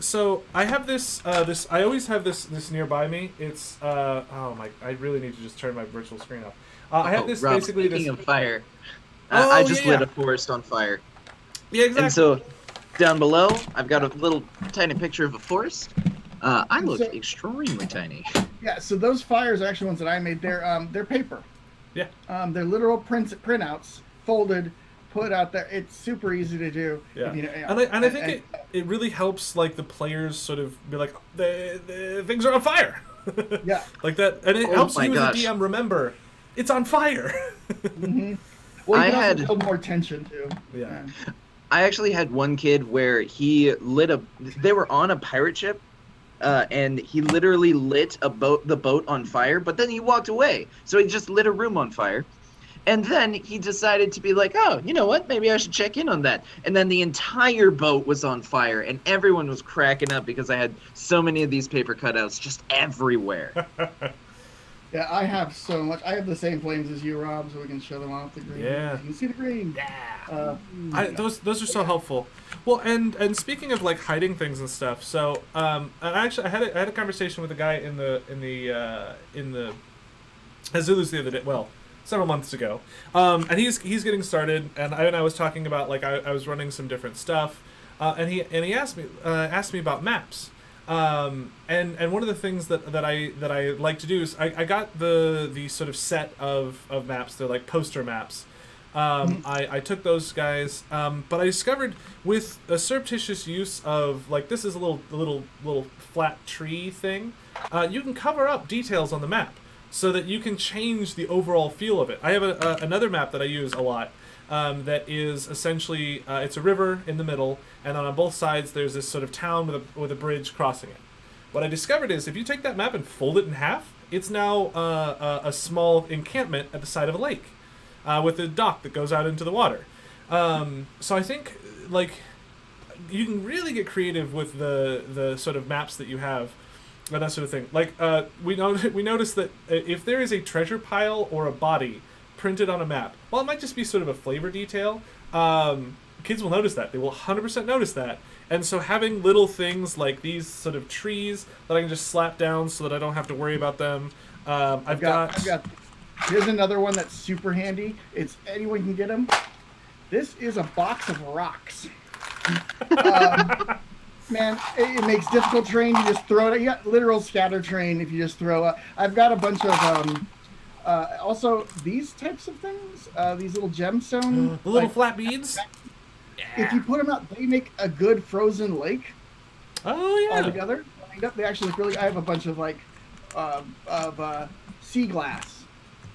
I have this, I always have this nearby me. It's, oh my, I really need to just turn my virtual screen off. I have this Rob, basically speaking this. of fire, Oh, I just yeah. lit a forest on fire. Yeah, exactly. And so, down below, I've got a little tiny picture of a forest. I look So- extremely tiny. Yeah, so those fires are actually ones that I made. They're paper. Yeah. They're literal printouts, folded, put out there. It's super easy to do. Yeah. If you know, And I think it really helps, like, the players sort of be like, the things are on fire. Yeah. Like that, and it Oh helps my you gosh. as a DM remember it's on fire. Mm-hmm. Well, you I can also had- build more tension too. Yeah. I actually had one kid where he they were on a pirate ship, and he literally lit the boat on fire, but then he walked away. So he just lit a room on fire. And then he decided to be like, oh, you know what? Maybe I should check in on that. And then the entire boat was on fire, and everyone was cracking up because I had so many of these paper cutouts just everywhere. Yeah, I have so much. I have the same flames as you, Rob, so we can show them off the green. Yeah. You can see the green. Those are so helpful. Well, and speaking of like hiding things and stuff, so and actually I had a conversation with a guy in the Azulus the other day. Well, several months ago, and he's getting started, and I was talking about like I was running some different stuff, and he asked me about maps. And one of the things that I like to do is I got the sort of set of maps. They're like poster maps. I took those guys, but I discovered with a surreptitious use of like this is a little flat tree thing, you can cover up details on the map so that you can change the overall feel of it. I have another map that I use a lot. That is essentially it's a river in the middle, and then on both sides there's this sort of town with a bridge crossing it. What I discovered is if you take that map and fold it in half, it's now a small encampment at the side of a lake with a dock that goes out into the water. So I think like you can really get creative with the sort of maps that you have. And that sort of thing. Like we noticed that if there is a treasure pile or a body printed on a map, well, it might just be sort of a flavor detail. Kids will notice that. They will 100% notice that. And so having little things like these sort of trees that I can just slap down so that I don't have to worry about them. I've got. Here's another one that's super handy. It's anyone can get them. This is a box of rocks. Man, it makes difficult terrain. You just throw it. You got literal scatter terrain if you just throw it. I've got a bunch of also these types of things. These little gemstone. The little flat beads. If you put them out, they make a good frozen lake. Oh yeah. All together. They actually look really. I have a bunch of like sea glass,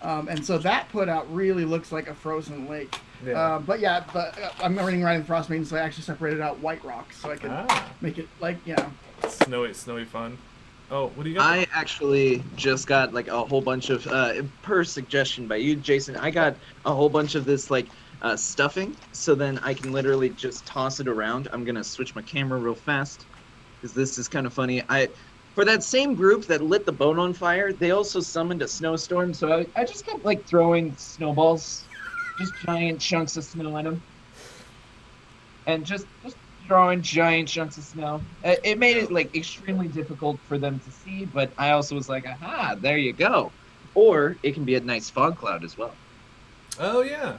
and so that put out really looks like a frozen lake. Yeah. But I'm running right in Frostmaiden, so I actually separated out white rocks so I could make it like Snowy fun. Oh, what do you got? I actually just got like a whole bunch of, per suggestion by you, Jason, I got a whole bunch of this like stuffing, so then I can literally just toss it around. I'm gonna switch my camera real fast because this is kind of funny. For that same group that lit the boat on fire, they also summoned a snowstorm, so I just kept like throwing snowballs, just giant chunks of snow at them, and just throwing giant chunks of snow. It made it like extremely difficult for them to see, but I also was like, aha, there you go. Or it can be a nice fog cloud as well. Oh yeah.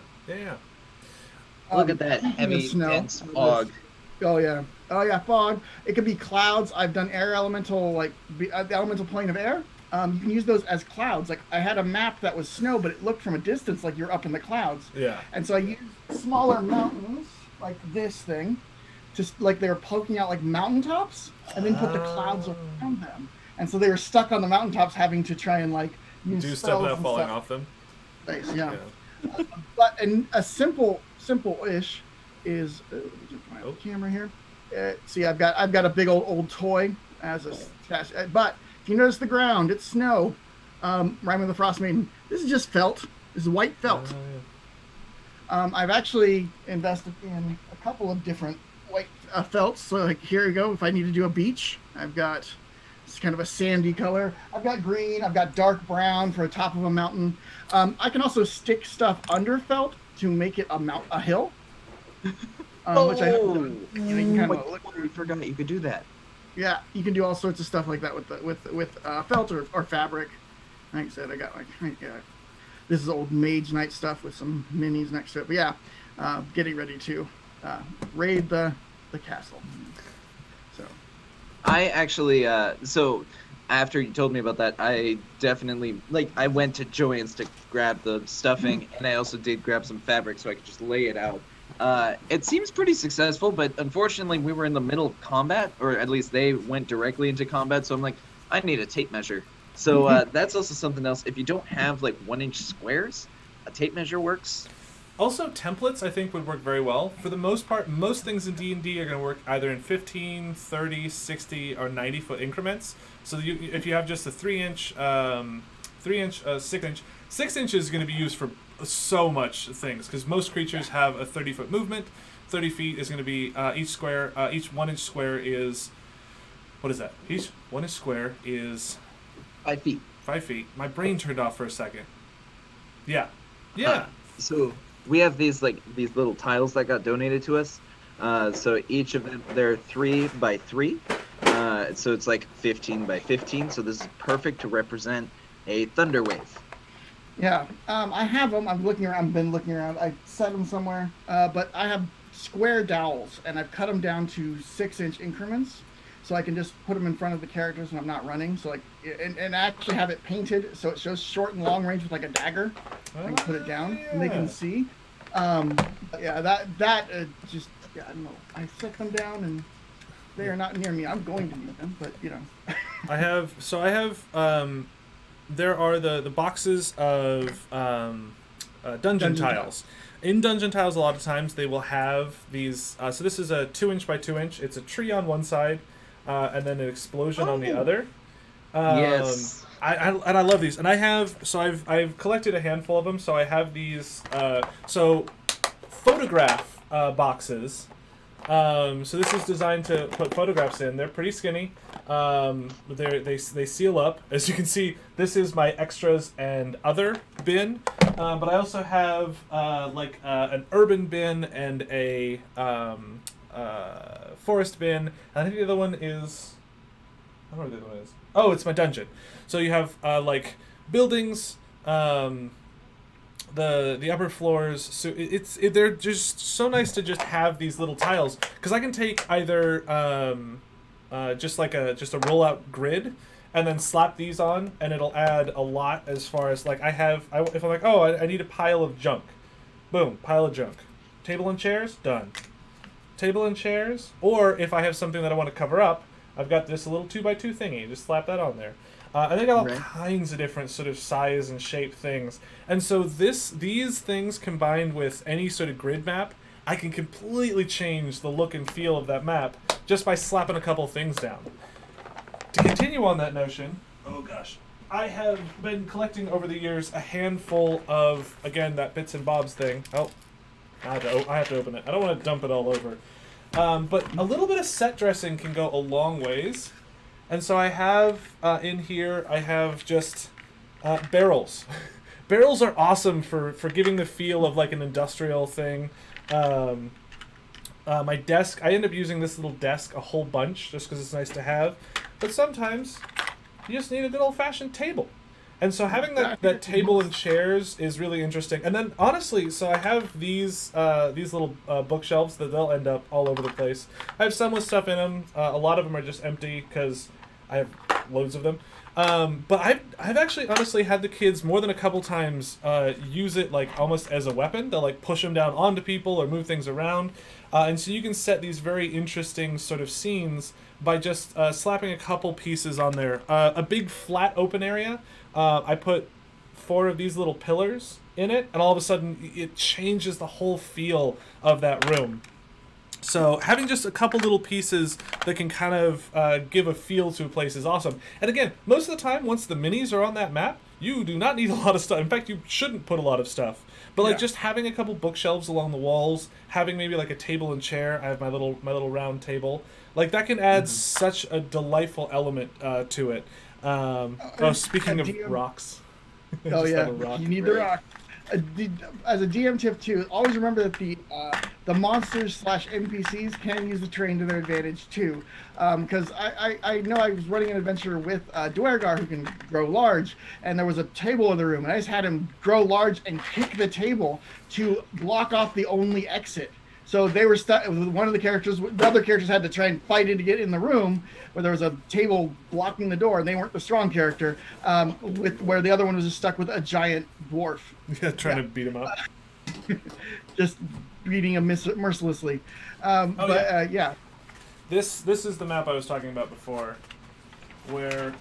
Look at that heavy, snow. dense fog. Oh yeah, fog. It could be clouds. I've done air elemental, like the elemental plane of air. You can use those as clouds. Like I had a map that was snow, but it looked from a distance like you're up in the clouds. Yeah. And so I used smaller mountains, like this thing, just like they were poking out like mountaintops, and then put the clouds around them. And so they were stuck on the mountaintops, having to try and like use Do stuff spells without and falling stuff. off them. Nice, yeah. But a simple-ish is let me get my camera here. See, I've got a big old toy as a stash. But if you notice the ground, it's snow. Rime of the Frostmaiden. This is just felt. This is white felt. I've actually invested in a couple of different white felts. So like here you go. If I need to do a beach, I've got it's kind of a sandy color. I've got green. I've got dark brown for the top of a mountain. I can also stick stuff under felt to make it a hill. Which I haven't done. You know, you can kind of look. We forgot you could do that. Yeah, you can do all sorts of stuff like that with felt or fabric. Like I said, I got this is old Mage Knight stuff with some minis next to it. But yeah, getting ready to raid the castle. So I actually so after you told me about that, I definitely I went to Joann's to grab the stuffing, and I also did grab some fabric so I could just lay it out. It seems pretty successful, but unfortunately we were in the middle of combat, or at least they went directly into combat, so I'm like, I need a tape measure. So that's also something else. If you don't have 1-inch squares, a tape measure works. Also, templates I think would work very well. For the most part, most things in D&D are going to work either in 15, 30, 60, or 90-foot increments. So if you have just a 3-inch, 3-inch, 6-inch, 6 inches is going to be used for so much things, because most creatures have a 30-foot movement. 30 feet is going to be each 1-inch square is, what is that? Each 1-inch square is 5 feet. 5 feet. My brain turned off for a second. Yeah. Yeah. So we have these little tiles that got donated to us. So each of them, they're 3 by 3. So it's 15 by 15. So this is perfect to represent a thunder wave. yeah, I have them. I'm looking around. I've been looking around. I set them somewhere, but I have square dowels, and I've cut them down to 6-inch increments, so I can just put them in front of the characters when I'm not running. So and actually have it painted so it shows short and long range with a dagger. I can put it down and they can see. Yeah, that just I don't know. I set them down and they are not near me. I'm going to need them, but you know. I have there are the boxes of dungeon tiles. In dungeon tiles, a lot of times they will have these. So this is a 2-inch by 2-inch. It's a tree on one side, and then an explosion on the other. Yes. I love these, and I've collected a handful of them. So I have these. So photograph boxes. So this is designed to put photographs in. They're pretty skinny. They seal up. As you can see, this is my extras and other bin. But I also have an urban bin and a forest bin. I think the other one is. I don't know what the other one is. Oh, it's my dungeon. So you have buildings. The upper floors, so they're just so nice to just have these little tiles, because I can take either just a rollout grid and then slap these on, and it'll add a lot as far as if I'm like, oh, I need a pile of junk, boom, pile of junk, table and chairs, done, table and chairs. Or if I have something that I want to cover up, I've got this little 2x2 thingy, just slap that on there. And they got all kinds of different sort of size and shape things. And so these things combined with any sort of grid map, I can completely change the look and feel of that map just by slapping a couple things down. To continue on that notion, oh gosh, I have been collecting over the years a handful of, again, that bits and bobs thing. Oh, I have to open it. I don't want to dump it all over. But a little bit of set dressing can go a long ways. And so I have in here, I have just barrels. Barrels are awesome for giving the feel of an industrial thing. My desk, I end up using this little desk a whole bunch just because it's nice to have. But sometimes you just need a good old-fashioned table. And so having that table and chairs is really interesting. And then honestly, so I have these little bookshelves that they'll end up all over the place. I have some with stuff in them. A lot of them are just empty because I have loads of them. But I've actually honestly had the kids more than a couple times use it almost as a weapon. They'll push them down onto people or move things around. And so you can set these very interesting sort of scenes by just slapping a couple pieces on there. A big flat open area. I put 4 of these little pillars in it, and all of a sudden it changes the whole feel of that room. So having just a couple little pieces that can kind of give a feel to a place is awesome. And again, most of the time, once the minis are on that map, you do not need a lot of stuff. In fact, you shouldn't put a lot of stuff. But like Yeah. just having a couple bookshelves along the walls, having maybe like a table and chair. I have my little round table. Like that can add such a delightful element to it. Speaking of DM rocks. Oh Just yeah, have a rock. you need the Right. rock. As a DM tip too, always remember that the monsters / NPCs can use the terrain to their advantage too. Because I know I was running an adventure with Dwergar who can grow large, and there was a table in the room, and I just had him grow large and kick the table to block off the only exit. So they were stuck. One of the other characters had to try and fight it to get in the room where there was a table blocking the door, and they weren't the strong character. Where the other one was just stuck with a giant dwarf, Yeah, trying to beat him up. just beating him mercilessly. Yeah. This is the map I was talking about before, where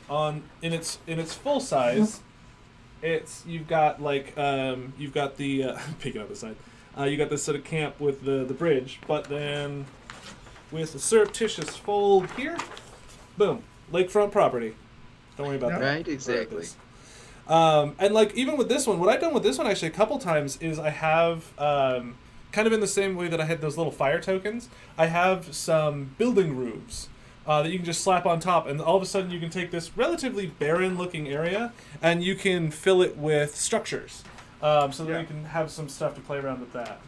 in its full size, you've got the peeking out the side. You got this sort of camp with the bridge, but then with the surreptitious fold here, boom, lakefront property. Don't worry about that. Right, exactly. And like even with this one, what I've done with this one actually a couple times is I have kind of in the same way that I had those little fire tokens, I have some building roofs that you can just slap on top, and all of a sudden you can take this relatively barren looking area and you can fill it with structures. So that you can have some stuff to play around with that.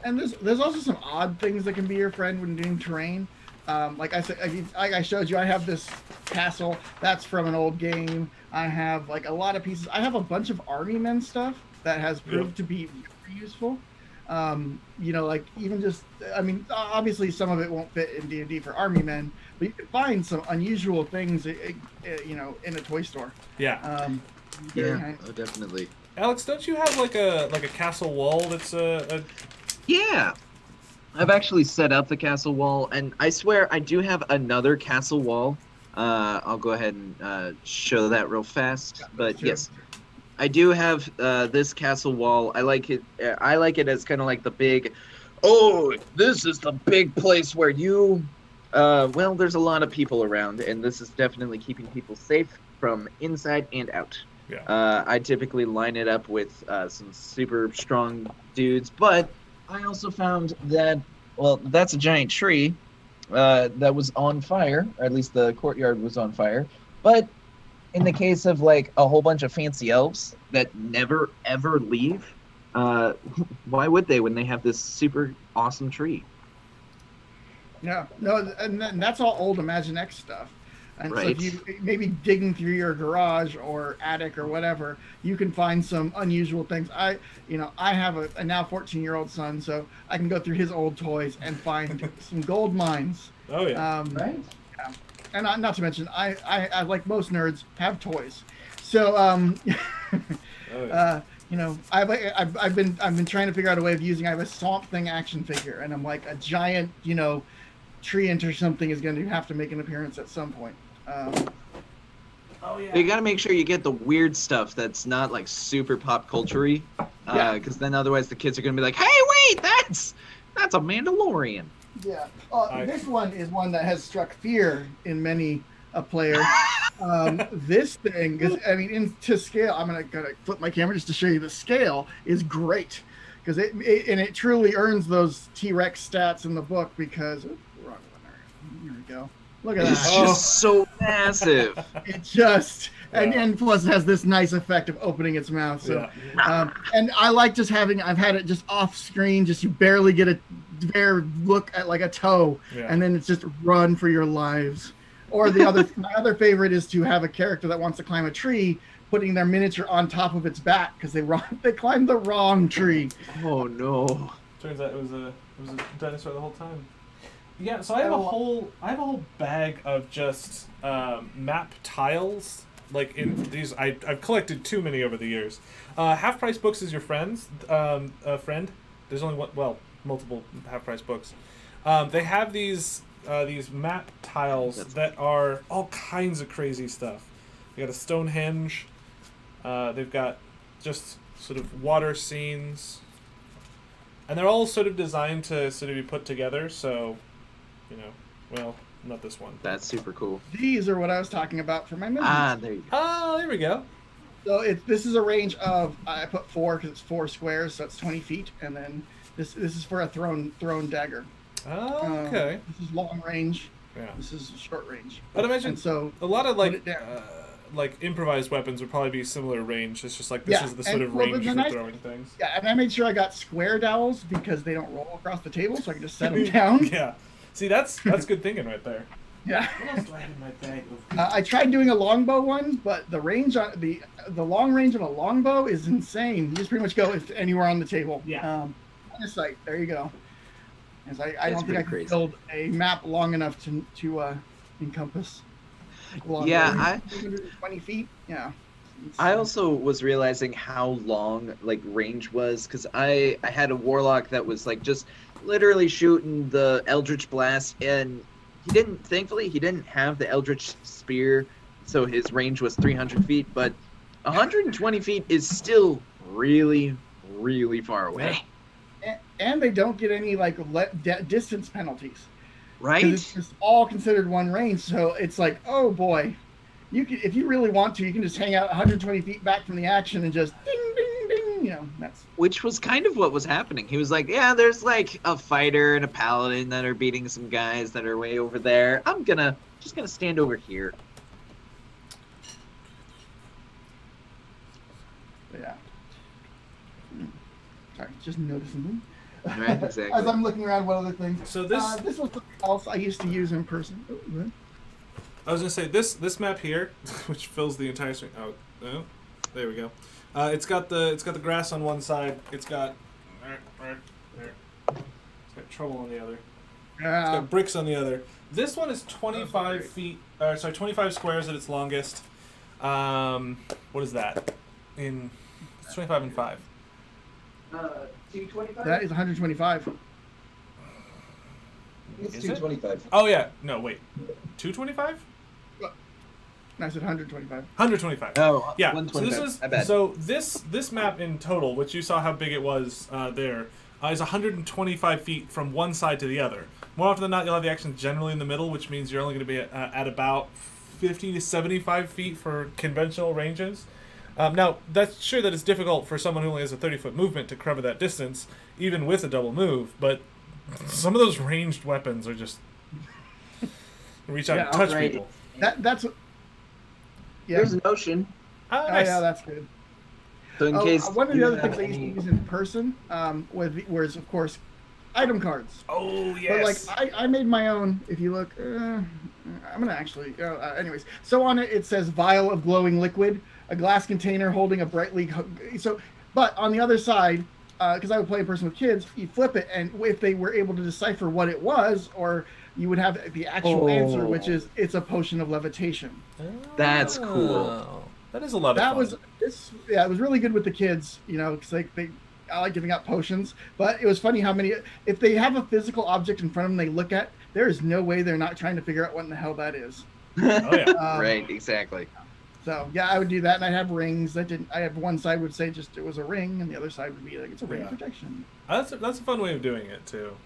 And there's also some odd things that can be your friend when doing terrain. Like I said, I showed you, I have this castle that's from an old game. I have like a lot of pieces. I have a bunch of army men stuff that has proved to be very useful. Like even just, I mean, obviously some of it won't fit in D&D for army men, but you can find some unusual things, in a toy store. Yeah. Yeah, oh, definitely. Alex, don't you have like a castle wall that's a Yeah. I've actually set up the castle wall, and I swear I do have another castle wall. I'll go ahead and show that real fast. But yes, I do have this castle wall. I like it. I like it as kind of like the big. Oh, this is the big place where you. Well, there's a lot of people around, and this is definitely keeping people safe from inside and out. Yeah. I typically line it up with some super strong dudes, but I also found that, well, that's a giant tree that was on fire, or at least the courtyard was on fire. But in the case of like a whole bunch of fancy elves that never ever leave, why would they when they have this super awesome tree? Yeah, no, and that's all old Imaginext stuff. And so Right. if you maybe digging through your garage or attic or whatever, you can find some unusual things. I have a now 14-year-old son, so I can go through his old toys and find some gold mines. Oh yeah. Right. Yeah. And not to mention, I like most nerds have toys. So Oh, yeah. I've been trying to figure out a way of using. I have a Swamp Thing action figure, and I'm like a giant, treant or something is going to have to make an appearance at some point. Oh yeah. You got to make sure you get the weird stuff that's not like super pop culture-y, because then otherwise the kids are going to be like, "Hey, wait, that's a Mandalorian." Yeah. I- This one is one that has struck fear in many a player. This thing is, I mean, to scale, I'm gonna flip my camera just to show you the scale is great, because it truly earns those T-Rex stats in the book because oops, wrong one there. Here we go. Look at It's that. just so massive. It just Yeah. and plus it has this nice effect of opening its mouth. So Yeah. and I like just having, I've had it just off screen, just you barely get a bare look at like a toe, Yeah. and then it's just run for your lives. Or my other favorite is to have a character that wants to climb a tree, putting their miniature on top of its back because they climbed the wrong tree. Oh no. Turns out it was a dinosaur the whole time. Yeah, so I have a whole bag of just map tiles. Like in these, I've collected too many over the years. Half Price Books is your friend. There's only one, well, multiple Half Price Books. They have these map tiles that are all kinds of crazy stuff. They got a Stonehenge. They've got just sort of water scenes, and they're all sort of designed to sort of be put together. So, not this one. That's super cool. These are what I was talking about for my measurements. Ah, there you go. Oh, there we go. So this is a range of, I put 4 because it's 4 squares, so it's 20 feet, and then this is for a thrown dagger. Oh, okay. This is long range. Yeah. This is short range. But I imagine And so a lot of put it down. like improvised weapons would probably be similar range. It's just like this Yeah, is the sort and- of well, range the for nice- throwing things. Yeah, and I made sure I got square dowels because they don't roll across the table, so I can just set them down. Yeah. See, that's good thinking right there. Yeah. What else do I have in my bag? I tried doing a longbow one, but the range on the long range of a longbow is insane. You just pretty much go anywhere on the table. Yeah. On the site. There you go. As I That's don't think I pretty can crazy. build a map long enough to encompass. Yeah, 220 feet. Yeah. I also was realizing how long like range was because I had a warlock that was like just literally shooting the Eldritch Blast, and thankfully he didn't have the Eldritch Spear, so his range was 300 feet, but 120 feet is still really, really far away. And they don't get any like distance penalties. 'Cause Right? it's just all considered one range, so it's like, oh boy, you can, if you really want to, you can just hang out 120 feet back from the action and just ding, ding, ding. You know, that's Which was kind of what was happening. He was like, yeah, there's like a fighter and a paladin that are beating some guys that are way over there. I'm just gonna stand over here. yeah. Sorry, just noticing them. Right, exactly. As I'm looking around, what other things? So this This was something else I used to use in person. Oh, good. I was gonna say this map here, which fills the entire screen. Oh, there we go. It's got the grass on one side. It's got trouble on the other. It's got bricks on the other. This one is 25 feet. 25 squares at its longest. What is that? It's 25 and 5. 225? That is 125. It's Is it? 225. Oh yeah, no wait, 225? No, I said 125. 125. Oh, Yeah. 125. I bet. So this map in total, which you saw how big it was there, is 125 feet from one side to the other. More often than not, you'll have the action generally in the middle, which means you're only going to be at about 50 to 75 feet for conventional ranges. Now, that's sure that it's difficult for someone who only has a 30-foot movement to cover that distance, even with a double move, but some of those ranged weapons are just reach out and touch right. people. That's what. Yeah. There's an ocean. Oh, Oh nice. yeah, that's good. So in case One of you the other have things I used to any- use in person was, of course, item cards. Oh, But yes. like I made my own. If you look, I'm gonna actually. Anyways, so on it says vial of glowing liquid, a glass container holding a brightly. So, but on the other side, because I would play in person with kids, you flip it, and if they were able to decipher what it was, or you would have the actual answer, which is it's a potion of levitation. That's cool. Oh, that is a lot of That fun. was it was really good with the kids, you know, because I like giving out potions, but it was funny how many, if they have a physical object in front of them they look at, there is no way they're not trying to figure out what in the hell that is. Oh, yeah. Right, exactly. So yeah, I would do that, and I'd have rings. I have one side would say just it was a ring, and the other side would be like it's a ring of Yeah. protection. That's a fun way of doing it too.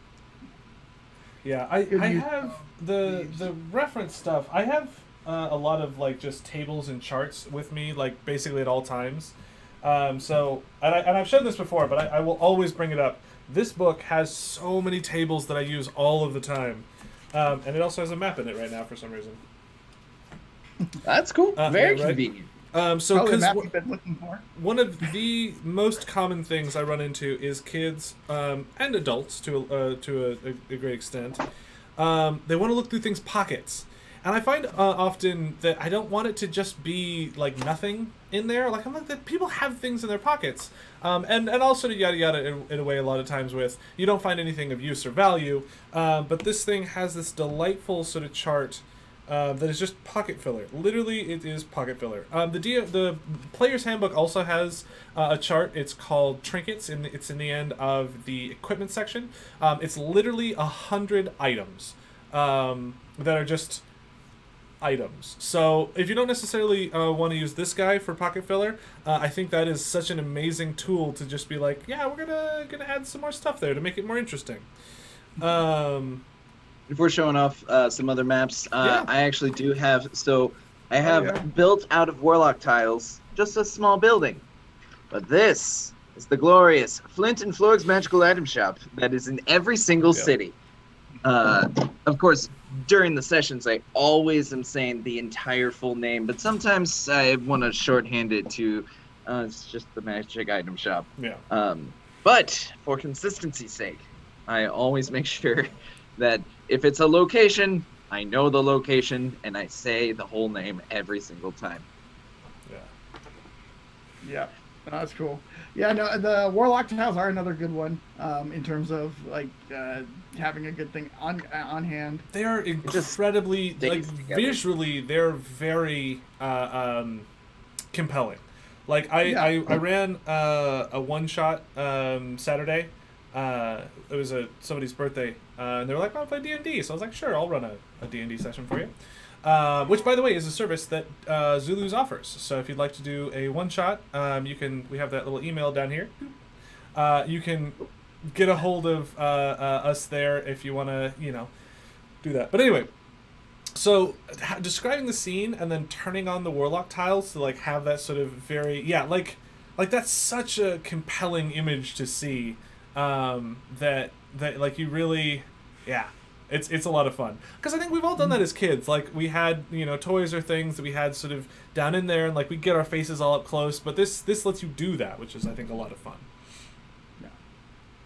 Yeah, I Good use have the reference stuff. I have a lot of like just tables and charts with me, like basically at all times. So and I've shown this before, but I will always bring it up. This book has so many tables that I use all of the time, and it also has a map in it right now for some reason. That's cool. Very yeah, right. convenient. So Probably the because map you've been looking for. one of the most common things I run into is kids and adults to a great extent. They want to look through things pockets, and I find often that I don't want it to just be like nothing in there. Like I'm like that people have things in their pockets, and all sort of yada yada in a way. A lot of times with you don't find anything of use or value, but this thing has this delightful sort of chart. That is just pocket filler. Literally, it is pocket filler. The player's handbook also has a chart. It's called trinkets, and it's in the end of the equipment section. It's literally 100 items that are just items. So if you don't necessarily want to use this guy for pocket filler, I think that is such an amazing tool to just be like, yeah, we're gonna add some more stuff there to make it more interesting. if we're showing off some other maps, Yeah. I actually do have. So I have yeah. built out of Warlock tiles just a small building, but this is the glorious Flint and Florg's magical item shop that is in every single Yeah. city. Of course, during the sessions, I always am saying the entire full name, but sometimes I want to shorthand it to. It's just the magic item shop. Yeah. But for consistency's sake, I always make sure that if it's a location, I know the location and I say the whole name every single time. Yeah. Yeah, that's cool. Yeah, no, the Warlock tiles are another good one in terms of like having a good thing on hand. They are incredibly like stays together. visually. They're very compelling. Like I ran a one shot Saturday. It was somebody's birthday, and they were like, "I'll play D&D." So I was like, "Sure, I'll run a D&D session for you." Which, by the way, is a service that Zulu's offers. So if you'd like to do a one shot, you can. We have that little email down here. You can get a hold of us there if you want to, do that. But anyway, so describing the scene and then turning on the Warlock tiles to like have that sort of very like that's such a compelling image to see. That like you really, it's a lot of fun, because I think we've all done that as kids. Like we had toys or things that we had sort of down in there, and like we get our faces all up close. But this lets you do that, which is I think a lot of fun.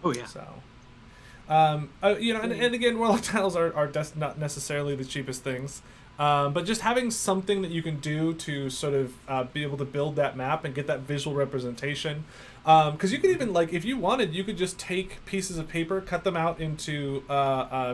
Oh yeah. So, and again, Warlock tiles are not necessarily the cheapest things, but just having something that you can do to sort of be able to build that map and get that visual representation. Because you could even, like, if you wanted, you could just take pieces of paper, cut them out into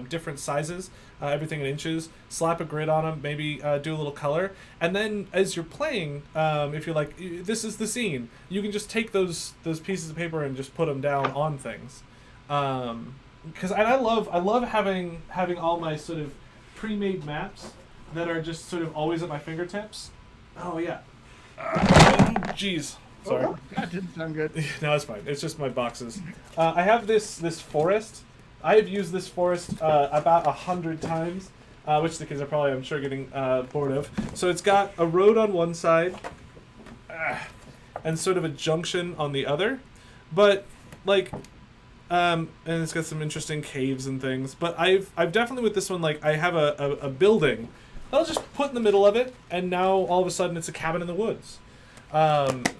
different sizes, everything in inches, slap a grid on them, maybe do a little color, and then as you're playing, if you're like, this is the scene, you can just take those pieces of paper and just put them down on things. Because I love having all my sort of pre-made maps that are just sort of always at my fingertips. Oh yeah. Jeez. Sorry. Oh, that didn't sound good. No, it's fine. It's just my boxes. I have this forest. I have used this forest about 100 times, which the kids are probably, I'm sure, getting bored of. So it's got a road on one side, and sort of a junction on the other, but like, and it's got some interesting caves and things. But I've definitely with this one, like I have a building that I'll just put in the middle of it, and now all of a sudden it's a cabin in the woods.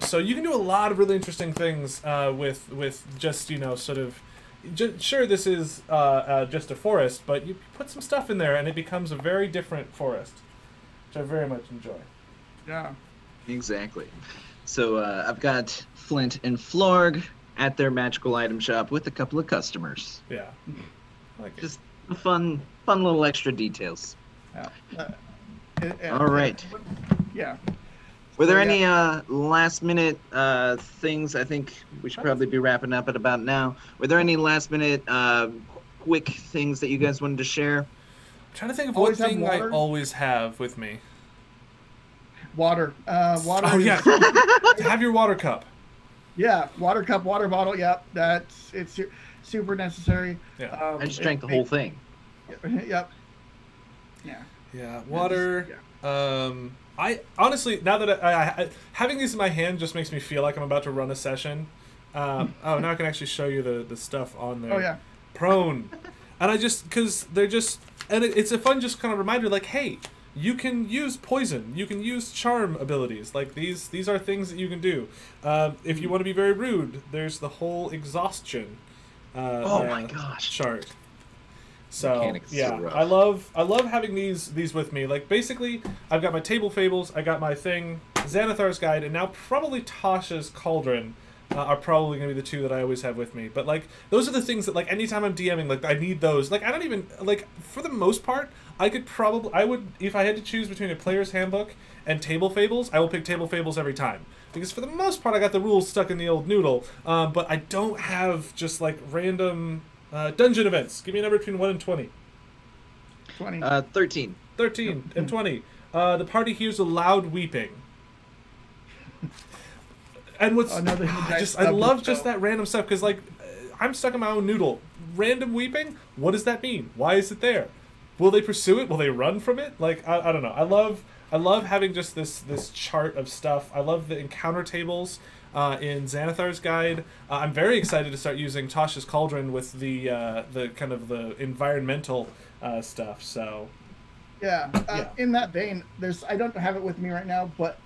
So you can do a lot of really interesting things with just sort of sure this is just a forest, but you put some stuff in there and it becomes a very different forest, which I very much enjoy. Yeah. Exactly. So I've got Flint and Florg at their magical item shop with a couple of customers. Yeah, I like it. Just fun little extra details. Yeah. All right. Yeah. Were there So, any last minute things? I think we should probably be wrapping up at about now. Were there any last minute quick things that you guys wanted to share? I'm trying to think of Always what have thing I water? always have with me. Water. Water. Oh is- yeah, have your water cup. Yeah. Water cup, water bottle. Yep. It's super necessary. Yeah. I just drank the whole thing. Yep. Yeah. Yeah, water. I honestly, now that I having these in my hand just makes me feel like I'm about to run a session. Oh, now I can actually show you the stuff on there. Oh yeah. Prone, and I just because they're just and it's a fun just kind of reminder like, hey, you can use poison, you can use charm abilities. Like these are things that you can do. If you want to be very rude, there's the whole exhaustion. Oh my gosh. Chart. So Mechanics are yeah, rough. I love having these with me. Like basically, I've got my Table Fables, I got my thing, Xanathar's Guide, and now probably Tasha's Cauldron are probably gonna be the two that I always have with me. But like those are the things that like anytime I'm DMing, like I need those. Like I don't even like for the most part, I would if I had to choose between a player's handbook and Table Fables, I will pick Table Fables every time. Because for the most part, I got the rules stuck in the old noodle, but I don't have just like random. Dungeon events. Give me a number between 1 and 20. 20. 13. 13 and 20. The party hears a loud weeping. And what's Another I love just that random stuff because like I'm stuck in my own noodle. Random weeping. What does that mean? Why is it there? will they pursue it? Will they run from it? Like, I don't know. I love having just this chart of stuff. I love the encounter tables in Xanathar's Guide. I'm very excited to start using Tasha's Cauldron with the kind of the environmental stuff. So Yeah. Yeah. In that vein, I don't have it with me right now, but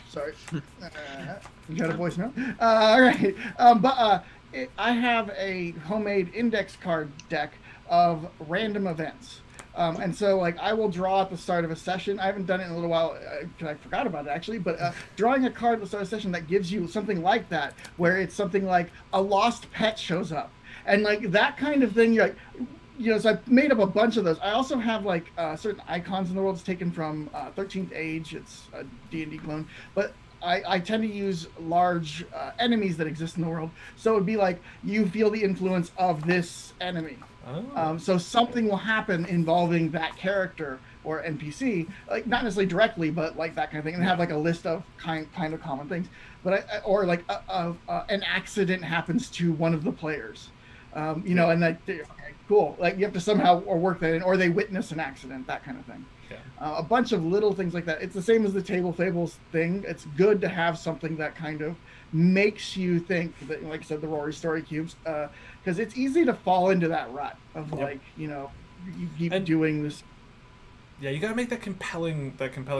sorry, you got a voicemail. All right, I have a homemade index card deck of random events. And so, like, I will draw at the start of a session. I haven't done it in a little while because I forgot about it, actually. But drawing a card at the start of a session that gives you something like that, where it's something like a lost pet shows up. And, like, that kind of thing, you're like, you know, so I've made up a bunch of those. I also have, like, certain icons in the world. It's taken from 13th Age. It's a D&D clone. But I tend to use large enemies that exist in the world. So it would be like, you feel the influence of this enemy. Oh. So something will happen involving that character or NPC, like not necessarily directly, but like that kind of thing, and have like a list of kind of common things. But or like an accident happens to one of the players, you know, and that okay, cool. Like you have to somehow or work that in, or they witness an accident, that kind of thing. Yeah. A bunch of little things like that. It's the same as the Table Fables thing. It's good to have something that kind of makes you think that, like I said, the Rory story cubes, because it's easy to fall into that rut of like, you know, you keep doing this. Yeah, you gotta make that compelling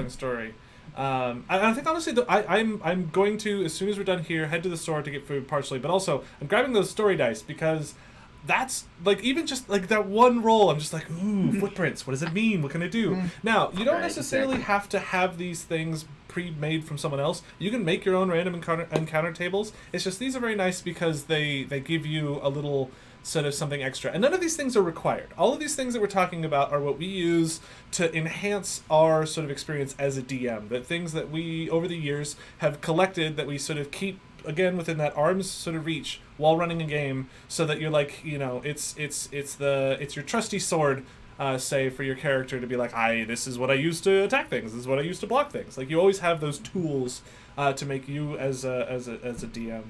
story. I think honestly, I'm going to, as soon as we're done here, head to the store to get food partially, but also I'm grabbing those story dice because that's like, even just like that one roll, I'm just like, ooh, footprints. What does it mean? What can I do? Now, you don't necessarily have to have these things pre-made from someone else. You can make your own random encounter tables. It's just these are very nice because they give you a little sort of something extra. And none of these things are required. All of these things that we're talking about are what we use to enhance our sort of experience as a DM. That things that we, over the years, have collected that we sort of keep, again, within that arm's sort of reach while running a game, so that you're like, you know, it's your trusty sword, say, for your character to be like, this is what I use to attack things, this is what I use to block things. Like, you always have those tools to make you as a DM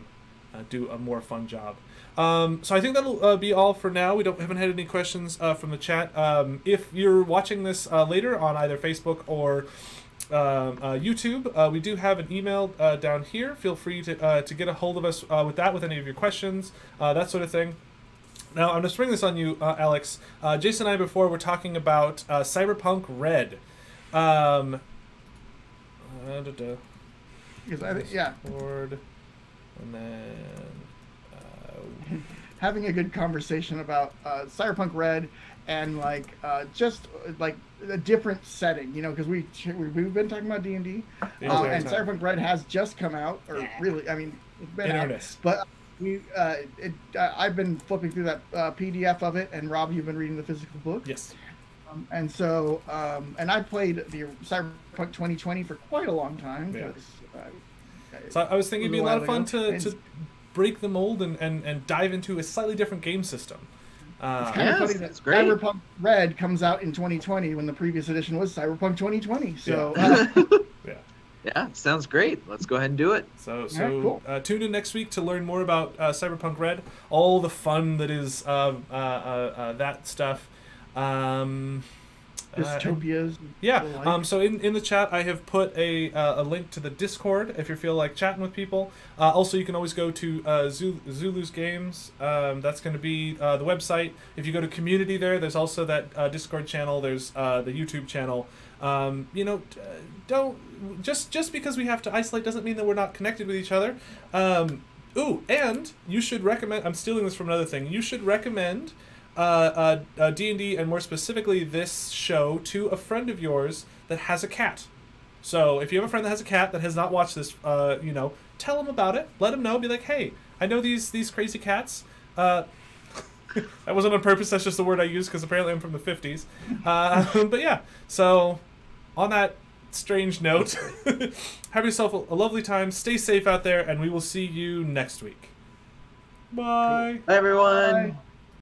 do a more fun job. So I think that'll be all for now. We haven't had any questions from the chat. If you're watching this later on either Facebook or YouTube, we do have an email down here. Feel free to get a hold of us with any of your questions, that sort of thing. Now, I'm going to spring this on you, Alex. Jason and I before were talking about Cyberpunk Red. Yeah. Discord, and then... having a good conversation about Cyberpunk Red and like just like a different setting, you know, because we've been talking about D&D, and Cyberpunk Red has just come out, or really, I mean, it's been out, but I've been flipping through that PDF of it, and Rob, you've been reading the physical book. Yes. And so, and I played the Cyberpunk 2020 for quite a long time. Yeah. So I was thinking it'd be a lot of fun to break the mold and dive into a slightly different game system. It's kind of funny that Cyberpunk Red comes out in 2020 when the previous edition was Cyberpunk 2020. So yeah, sounds great. Let's go ahead and do it. So cool. Tune in next week to learn more about Cyberpunk Red, all the fun that is that stuff. Dystopias. So in the chat I have put a link to the Discord if you feel like chatting with people. Also, you can always go to Zulu's Games. That's going to be the website. If you go to community there's also that Discord channel. There's the YouTube channel. You know, don't just because we have to isolate doesn't mean that we're not connected with each other. And you should recommend. I'm stealing this from another thing. You should recommend D&D, and more specifically this show, to a friend of yours that has a cat. So if you have a friend that has a cat that has not watched this, you know, tell them about it. Let them know. Be like, hey, I know these crazy cats. That wasn't on purpose. That's just the word I use because apparently I'm from the 50s. But yeah, so on that strange note, have yourself a lovely time. Stay safe out there, and we will see you next week. Bye. Bye, everyone. Bye.